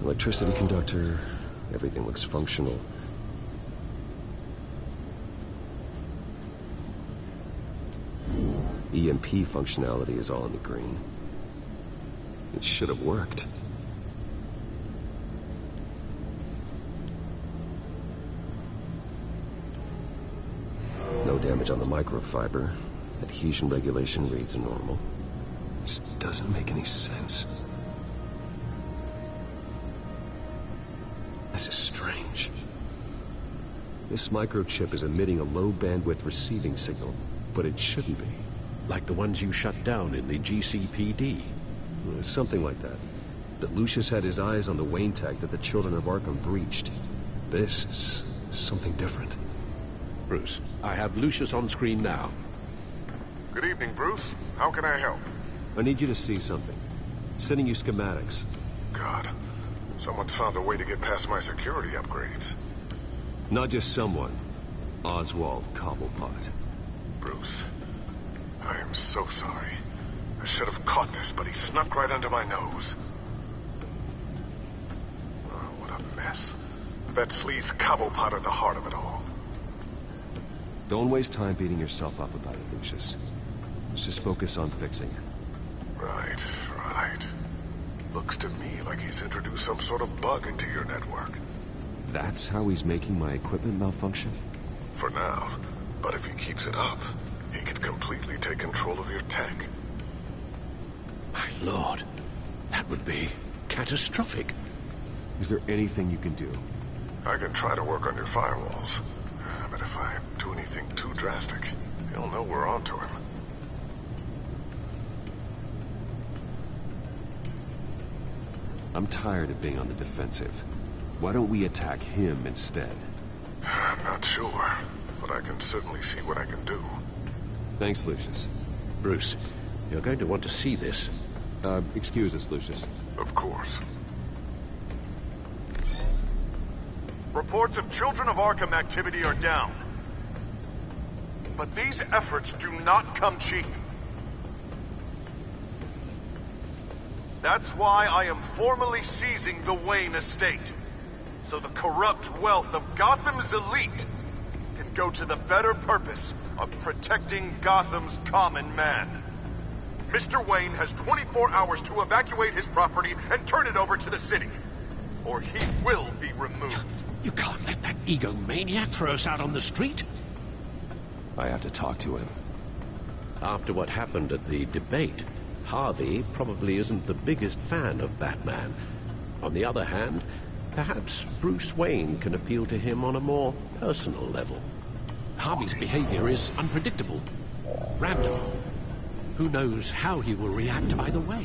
Electricity conductor, everything looks functional. EMP functionality is all in the green. It should have worked. damage on the microfiber. Adhesion regulation reads normal. This doesn't make any sense. This is strange. This microchip is emitting a low-bandwidth receiving signal, but it shouldn't be. Like the ones you shut down in the GCPD. Something like that. But Lucius had his eyes on the Wayne tech that the Children of Arkham breached. This is something different. Bruce, I have Lucius on screen now. Good evening, Bruce. How can I help? I need you to see something. Sending you schematics. God, someone's found a way to get past my security upgrades. Not just someone. Oswald Cobblepot. Bruce, I am so sorry. I should have caught this, but he snuck right under my nose. Oh, what a mess. Bet Sleaze Cobblepot at the heart of it all. Don't waste time beating yourself up about it, Lucius. Let's just focus on fixing it. Right. Looks to me like he's introduced some sort of bug into your network. That's how he's making my equipment malfunction? For now. But if he keeps it up, he could completely take control of your tech. My lord, that would be catastrophic. Is there anything you can do? I can try to work on your firewalls. But if I do anything too drastic, he'll know we're onto him. I'm tired of being on the defensive. Why don't we attack him instead? I'm not sure, but I can certainly see what I can do. Thanks, Lucius. Bruce, you're going to want to see this. Excuse us, Lucius. Of course. Reports of Children of Arkham activity are down. But these efforts do not come cheap. That's why I am formally seizing the Wayne estate, so the corrupt wealth of Gotham's elite can go to the better purpose of protecting Gotham's common man. Mr. Wayne has 24 hours to evacuate his property and turn it over to the city, or he will be removed. You can't let that egomaniac throw us out on the street. I have to talk to him. After what happened at the debate, Harvey probably isn't the biggest fan of Batman. On the other hand, perhaps Bruce Wayne can appeal to him on a more personal level. Harvey's behavior is unpredictable, random. Who knows how he will react either way?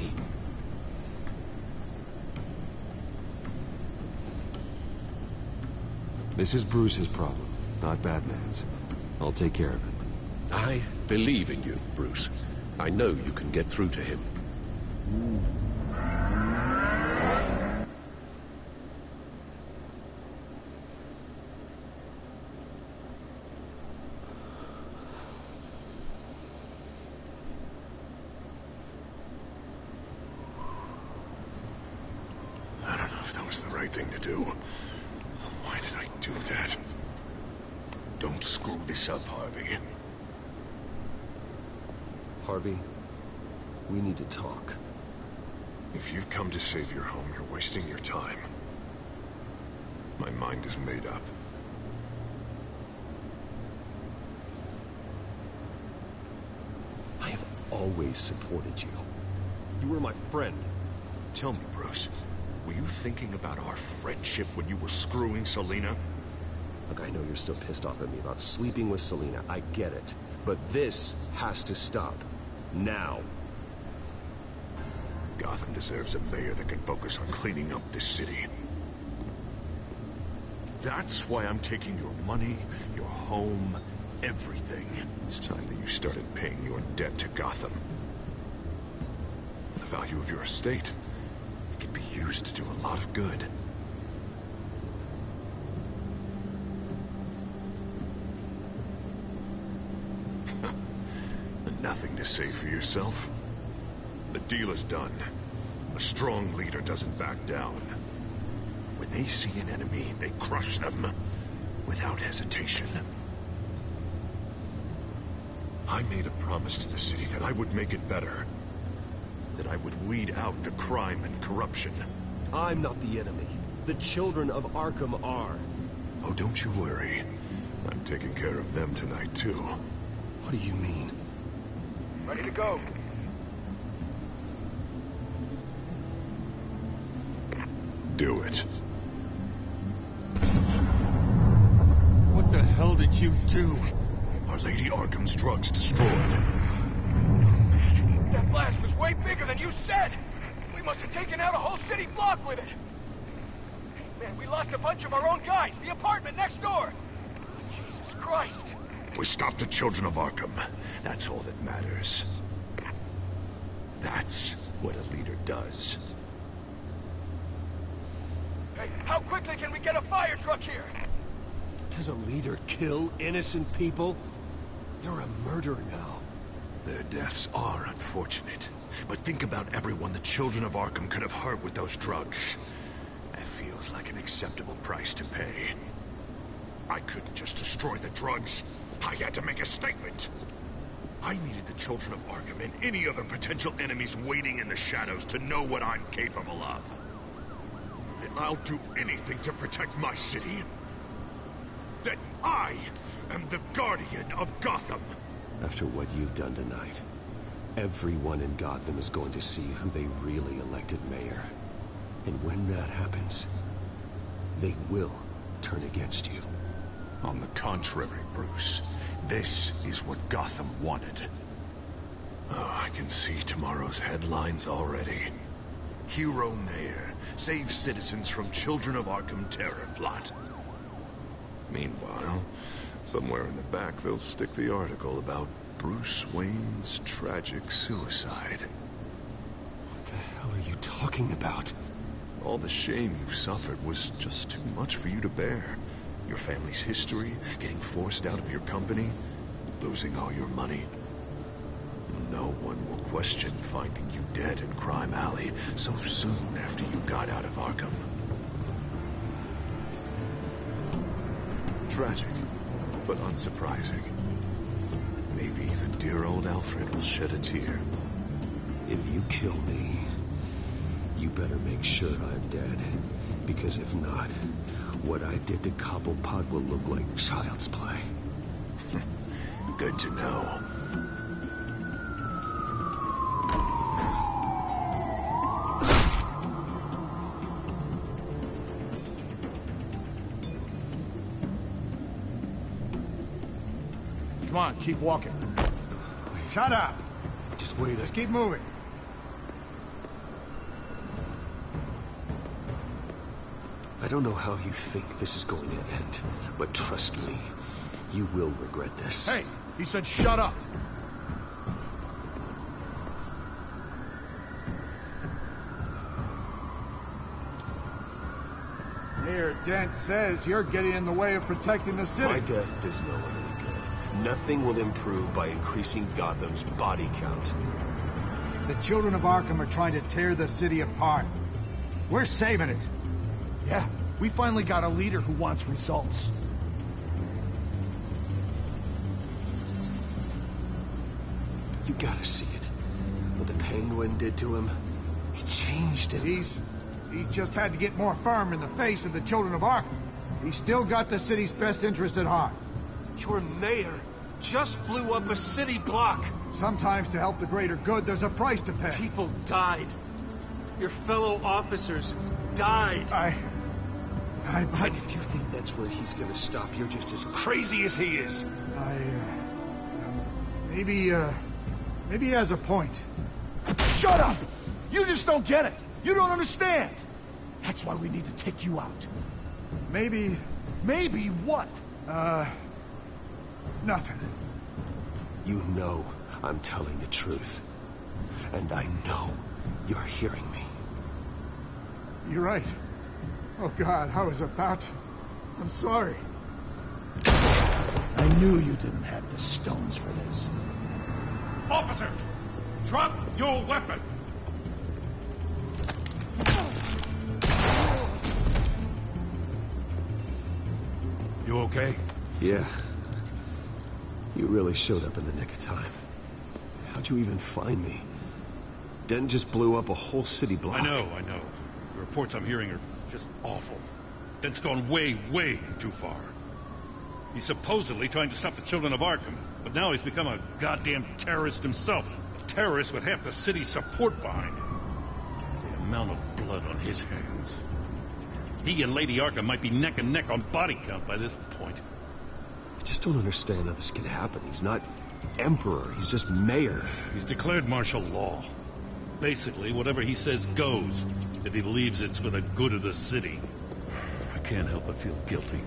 This is Bruce's problem, not Batman's. I'll take care of it. I believe in you, Bruce. I know you can get through to him. I don't know if that was the right thing to do. Why did I do that? Don't screw this up, Harvey. Harvey, we need to talk. If you've come to save your home, you're wasting your time. My mind is made up. I have always supported you. You were my friend. Tell me, Bruce, were you thinking about our friendship when you were screwing Selina? Look, I know you're still pissed off at me about sleeping with Selina. I get it. But this has to stop. Now. Gotham deserves a mayor that can focus on cleaning up this city. That's why I'm taking your money, your home, everything. It's time that you started paying your debt to Gotham. The value of your estate, it can be used to do a lot of good. Nothing to say for yourself? The deal is done. A strong leader doesn't back down. When they see an enemy, they crush them without hesitation. I made a promise to the city that I would make it better. That I would weed out the crime and corruption. I'm not the enemy. The Children of Arkham are. Oh, don't you worry. I'm taking care of them tonight, too. What do you mean? Ready to go. Do it. What the hell did you do? Our Lady Arkham's drugs destroyed. That blast was way bigger than you said! We must have taken out a whole city block with it! Man, we lost a bunch of our own guys! The apartment next door! Jesus Christ! We stopped the Children of Arkham. That's all that matters. That's what a leader does. Hey, how quickly can we get a fire truck here? Does a leader kill innocent people? You're a murderer now. Their deaths are unfortunate. But think about everyone the Children of Arkham could have hurt with those drugs. That feels like an acceptable price to pay. I couldn't just destroy the drugs. I had to make a statement. I needed the Children of Arkham and any other potential enemies waiting in the shadows to know what I'm capable of. That I'll do anything to protect my city. That I am the guardian of Gotham. After what you've done tonight, everyone in Gotham is going to see who they really elected mayor. And when that happens, they will turn against you. On the contrary, Bruce. This is what Gotham wanted. Oh, I can see tomorrow's headlines already. Hero Mayor saves citizens from Children of Arkham terror plot. Meanwhile, somewhere in the back they'll stick the article about Bruce Wayne's tragic suicide. What the hell are you talking about? All the shame you've suffered was just too much for you to bear. Your family's history, getting forced out of your company, losing all your money. No one will question finding you dead in Crime Alley so soon after you got out of Arkham. Tragic, but unsurprising. Maybe even dear old Alfred will shed a tear. If you kill me, you better make sure I'm dead. Because if not, what I did to Cobblepot will look like child's play. Good to know. Come on, keep walking. Shut up! Just wait. Just keep moving. I don't know how you think this is going to end, but trust me, you will regret this. Hey, he said shut up. Mayor Dent says you're getting in the way of protecting the city. My death does no one any good. Nothing will improve by increasing Gotham's body count. The Children of Arkham are trying to tear the city apart. We're saving it. Yeah, we finally got a leader who wants results. You gotta see it. What the Penguin did to him, it changed him. He's just had to get more firm in the face of the Children of Arkham. He's still got the city's best interest at heart. Your mayor just blew up a city block. Sometimes to help the greater good, there's a price to pay. People died. Your fellow officers died. And if you think that's where he's gonna stop, you're just as crazy as he is. Maybe he has a point. Shut up! You just don't get it. You don't understand. That's why we need to take you out. Maybe what? Nothing. You know I'm telling the truth. And I know you're hearing me. You're right. Oh, God, I was about to... I'm sorry. I knew you didn't have the stones for this. Officer! Drop your weapon! You okay? Yeah. You really showed up in the nick of time. How'd you even find me? Dent just blew up a whole city block. I know. The reports I'm hearing are just awful. Dent's gone way, way too far. He's supposedly trying to stop the children of Arkham, but now he's become a goddamn terrorist himself. A terrorist with half the city's support behind him. The amount of blood on his hands. He and Lady Arkham might be neck and neck on body count by this point. I just don't understand how this can happen. He's not emperor, he's just mayor. He's declared martial law. Basically, whatever he says goes, if he believes it's for the good of the city. I can't help but feel guilty.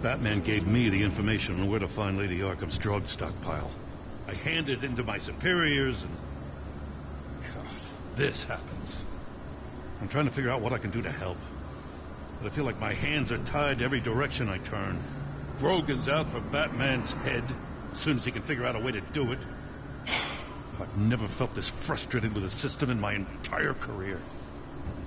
Batman gave me the information on where to find Lady Arkham's drug stockpile. I handed it in to my superiors, and... God, this happens. I'm trying to figure out what I can do to help. But I feel like my hands are tied every direction I turn. Grogan's out for Batman's head, as soon as he can figure out a way to do it. I've never felt this frustrated with the system in my entire career.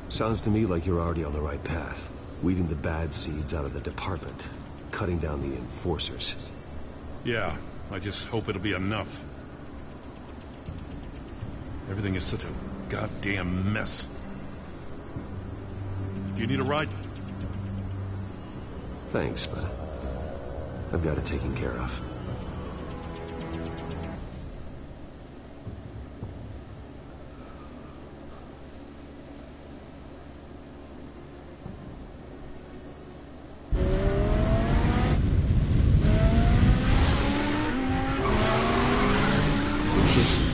Sounds to me like you're already on the right path. Weeding the bad seeds out of the department. Cutting down the enforcers. Yeah, I just hope it'll be enough. Everything is such a goddamn mess. Do you need a ride? Thanks, but I've got it taken care of.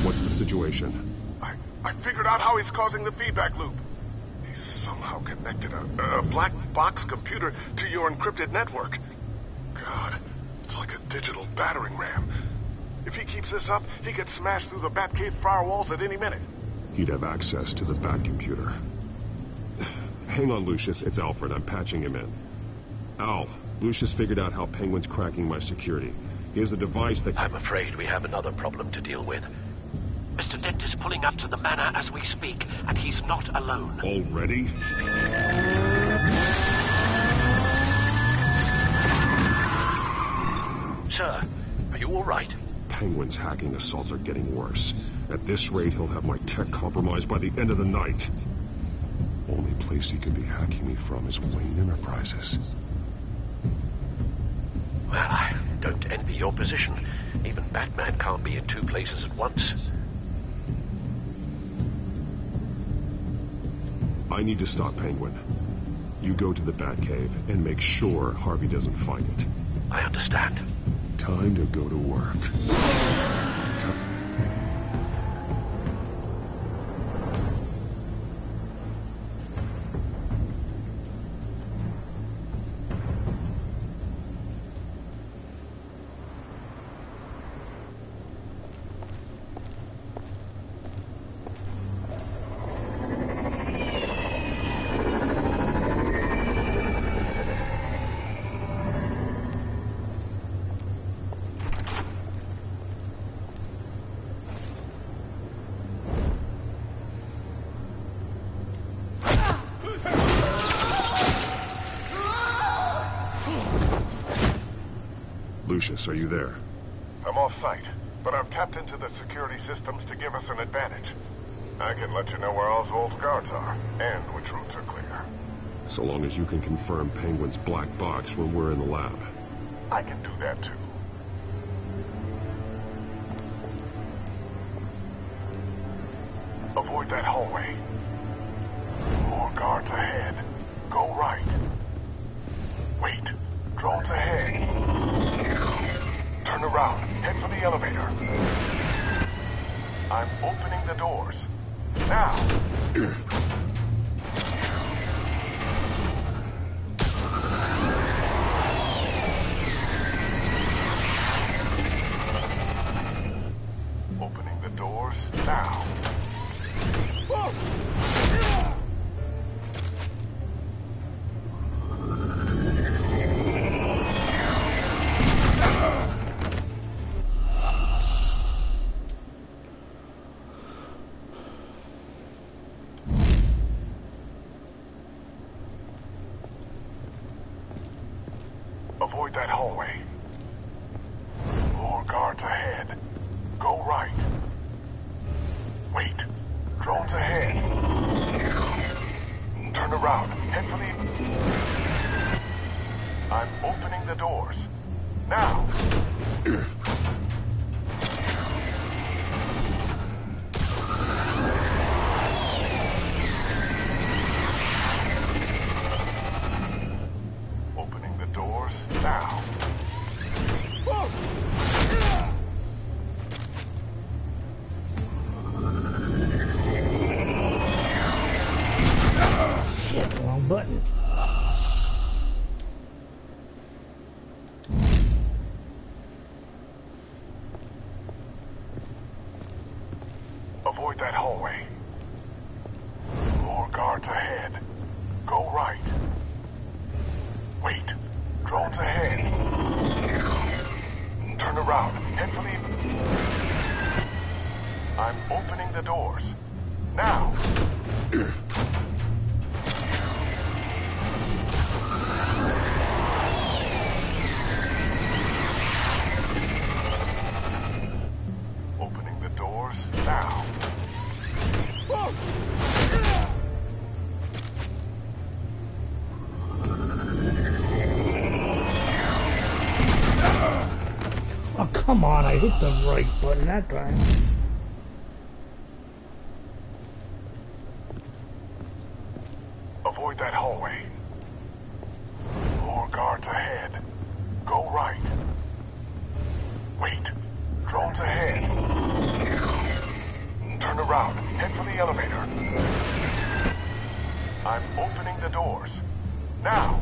What's the situation? I figured out how he's causing the feedback loop. He's somehow connected a black box computer to your encrypted network. God, it's like a digital battering ram. If he keeps this up, he could smash through the Batcave firewalls at any minute. He'd have access to the Bat computer. Hang on, Lucius. It's Alfred. I'm patching him in. Al, Lucius figured out how Penguin's cracking my security. He has a device that... I'm afraid we have another problem to deal with. Mr. Dent is pulling up to the manor as we speak, and he's not alone. Already? Sir, are you all right? Penguin's hacking assaults are getting worse. At this rate, he'll have my tech compromised by the end of the night. Only place he could be hacking me from is Wayne Enterprises. Well, I don't envy your position. Even Batman can't be in two places at once. I need to stop Penguin. You go to the Batcave and make sure Harvey doesn't find it. I understand. Time to go to work. Lucius, are you there? I'm off-site, but I've tapped into the security systems to give us an advantage. I can let you know where Oswald's guards are, and which routes are clear. So long as you can confirm Penguin's black box when we're in the lab. I can do that, too. Avoid that hallway. More guards ahead. Go right. Wait. Drones ahead. Turn around. Head for the elevator. I'm opening the doors. Now. Opening the doors now. Avoid that hallway. More guards ahead. Go right. Wait. Drones ahead. Turn around. Head for the... I'm opening the doors. Now! Opening the doors now. Shit, wrong button. Avoid that hallway. More guards ahead. Go right. Wait. Drones ahead. Turn around. Head for the... I'm opening the doors. Now! Opening the doors now. Oh, come on, I hit the right button that time. Avoid that hallway. More guards ahead. Go right. Wait. Drones ahead. Turn around. Head for the elevator. I'm opening the doors. Now!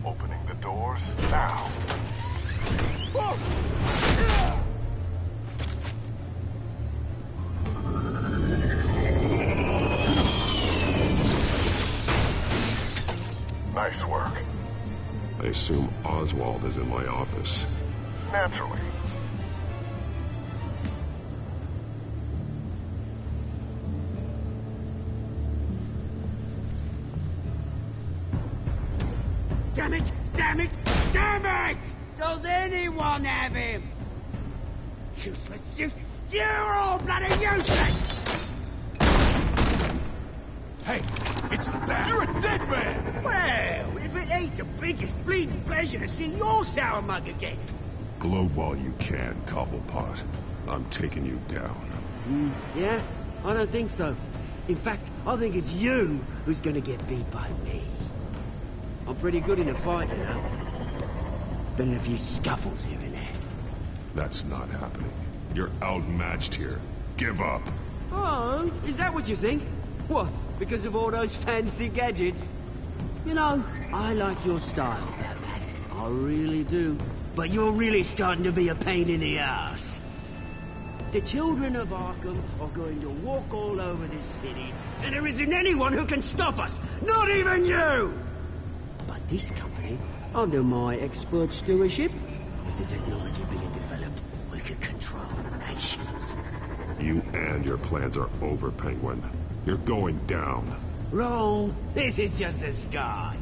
Opening the doors now. Nice work. I assume Oswald is in my office. Naturally. Damn it! Damn it! Damn it! Does anyone have him? Useless, you're all bloody useless! Hey, it's the bat. You're a dead man! Well, if it ain't the biggest bleeding pleasure to see your sour mug again. Gloat while you can, Cobblepot. I'm taking you down. Yeah? I don't think so. In fact, I think it's you who's gonna get beat by me. I'm pretty good in a fight, you know. Been in a few scuffles here and there. That's not happening. You're outmatched here. Give up. Oh, is that what you think? What, because of all those fancy gadgets? You know, I like your style, Batman. I really do. But you're really starting to be a pain in the ass. The children of Arkham are going to walk all over this city, and there isn't anyone who can stop us. Not even you! But this company, under my expert stewardship, with the technology being developed, we can control nations. You and your plans are over, Penguin. You're going down. Wrong. This is just the start.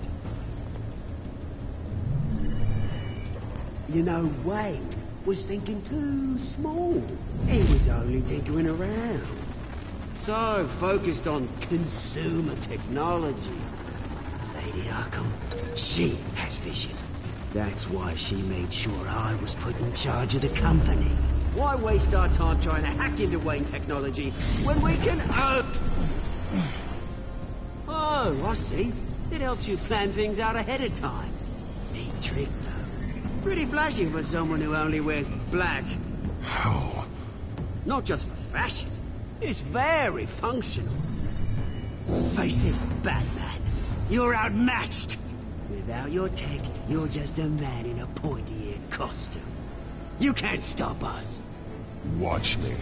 You know, Wayne was thinking too small. He was only tinkering around. So focused on consumer technology. Lady Arkham, she has vision. That's why she made sure I was put in charge of the company. Why waste our time trying to hack into Wayne technology when we can... Oh, I see. It helps you plan things out ahead of time. Neat trick, though. Pretty flashy for someone who only wears black. How? Not just for fashion. It's very functional. Face it, Batman. You're outmatched. Without your tech, you're just a man in a pointy-eared costume. You can't stop us. Watch me.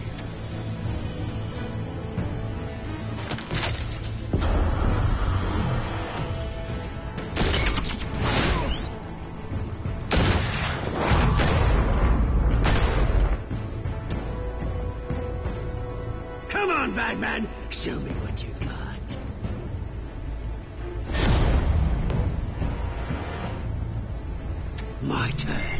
Come on, Batman. Show me what you got. My turn.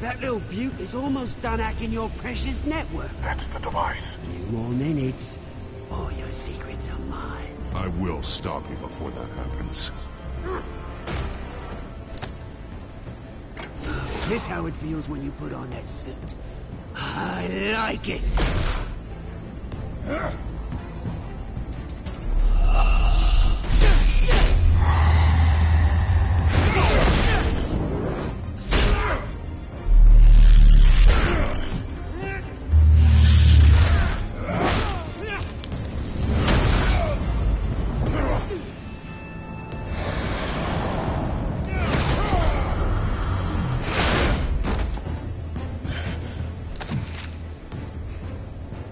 that little beaut is almost done hacking your precious network. That's the device. Few more minutes. All your secrets are mine. I will stop you before that happens. This how it feels when you put on that suit. I like it.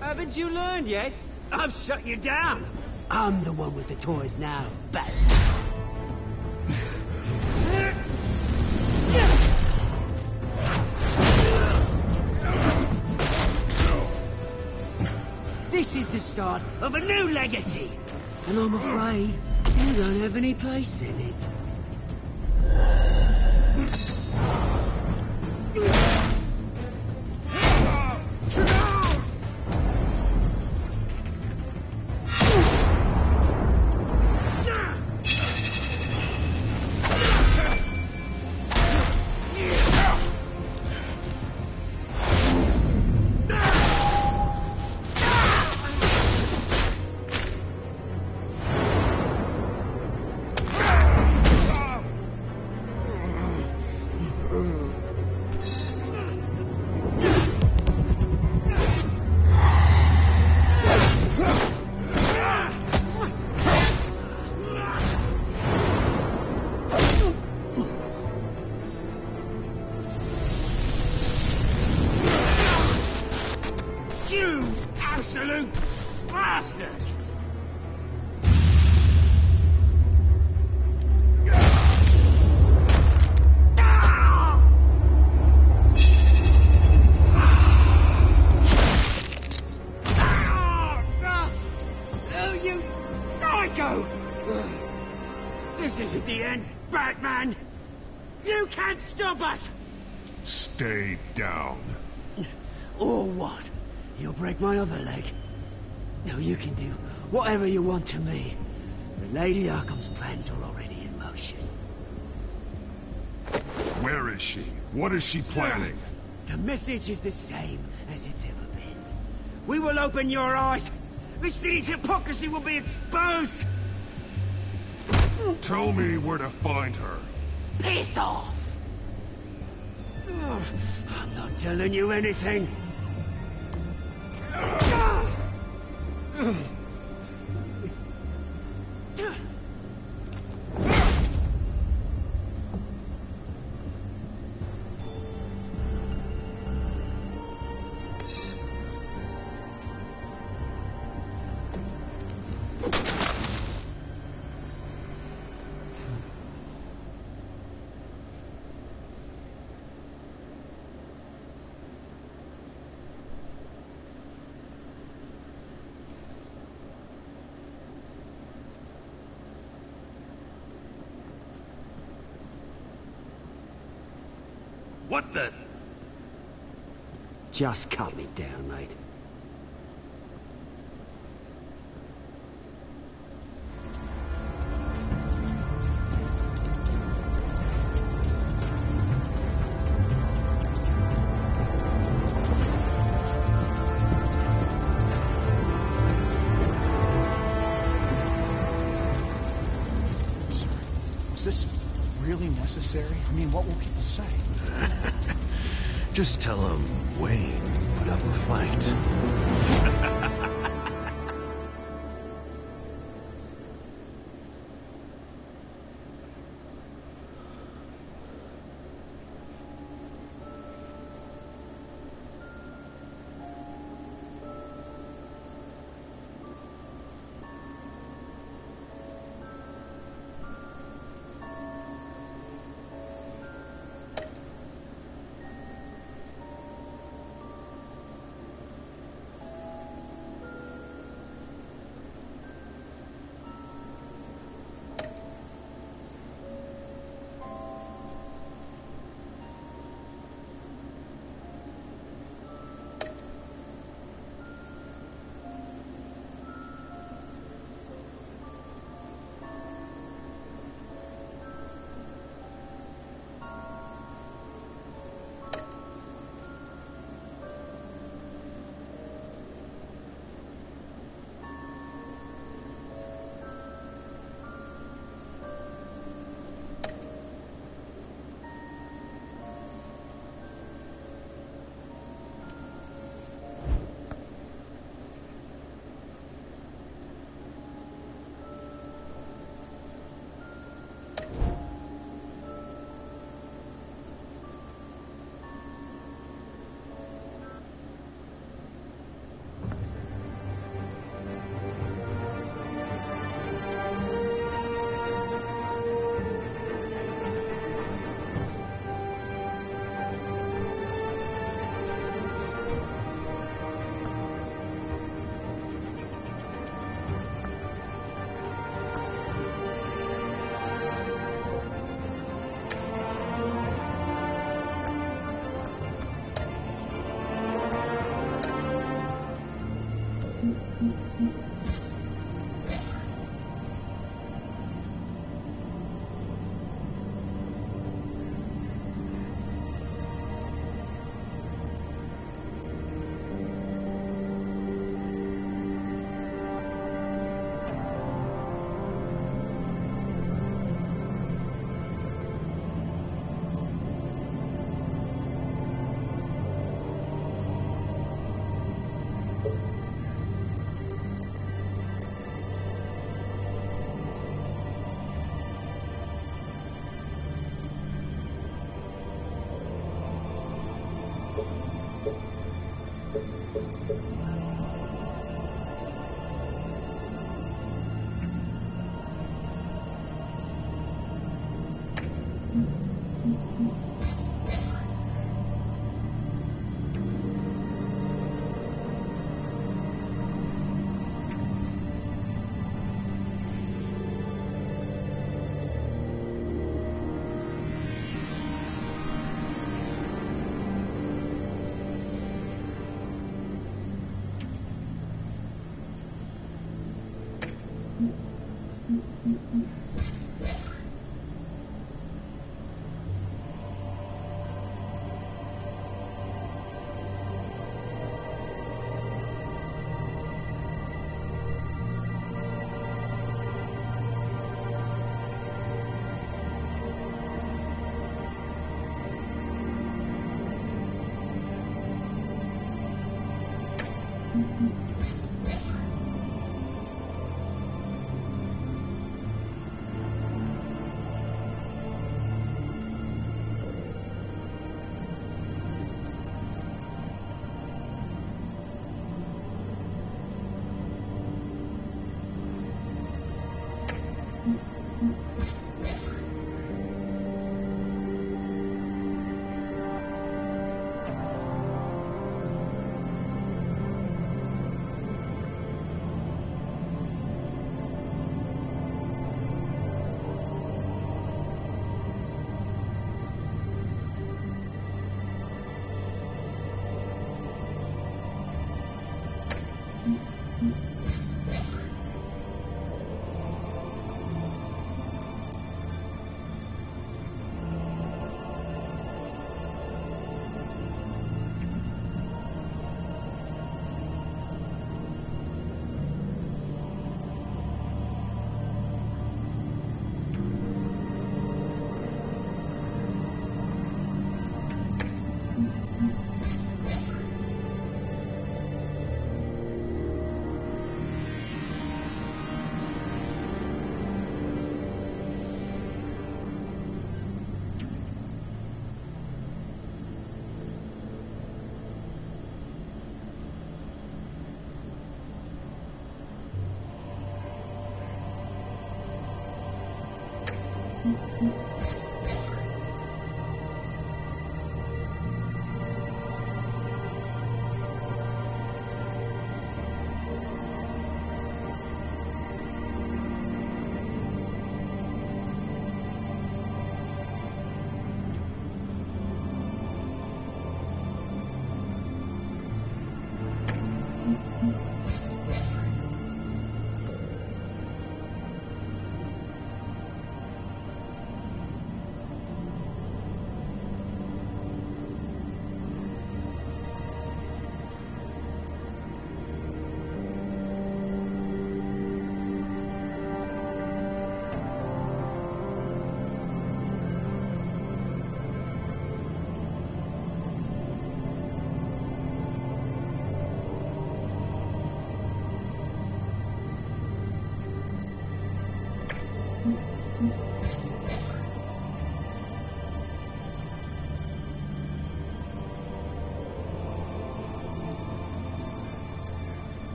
Haven't you learned yet? I've shut you down. I'm the one with the toys now, Batman. This is the start of a new legacy. And I'm afraid you don't have any place in it. You absolute bastard! Oh, you psycho! This isn't the end, Batman! You can't stop us! Stay down. Or what? You'll break my other leg. No, you can do whatever you want to me. But Lady Arkham's plans are already in motion. Where is she? What is she planning? The message is the same as it's ever been. We will open your eyes. The city's hypocrisy will be exposed. Tell me where to find her. Piss off! I'm not telling you anything. What the? Just cut me down, mate. Is this really necessary? I mean, what will people say? Just tell him Wayne put up a fight.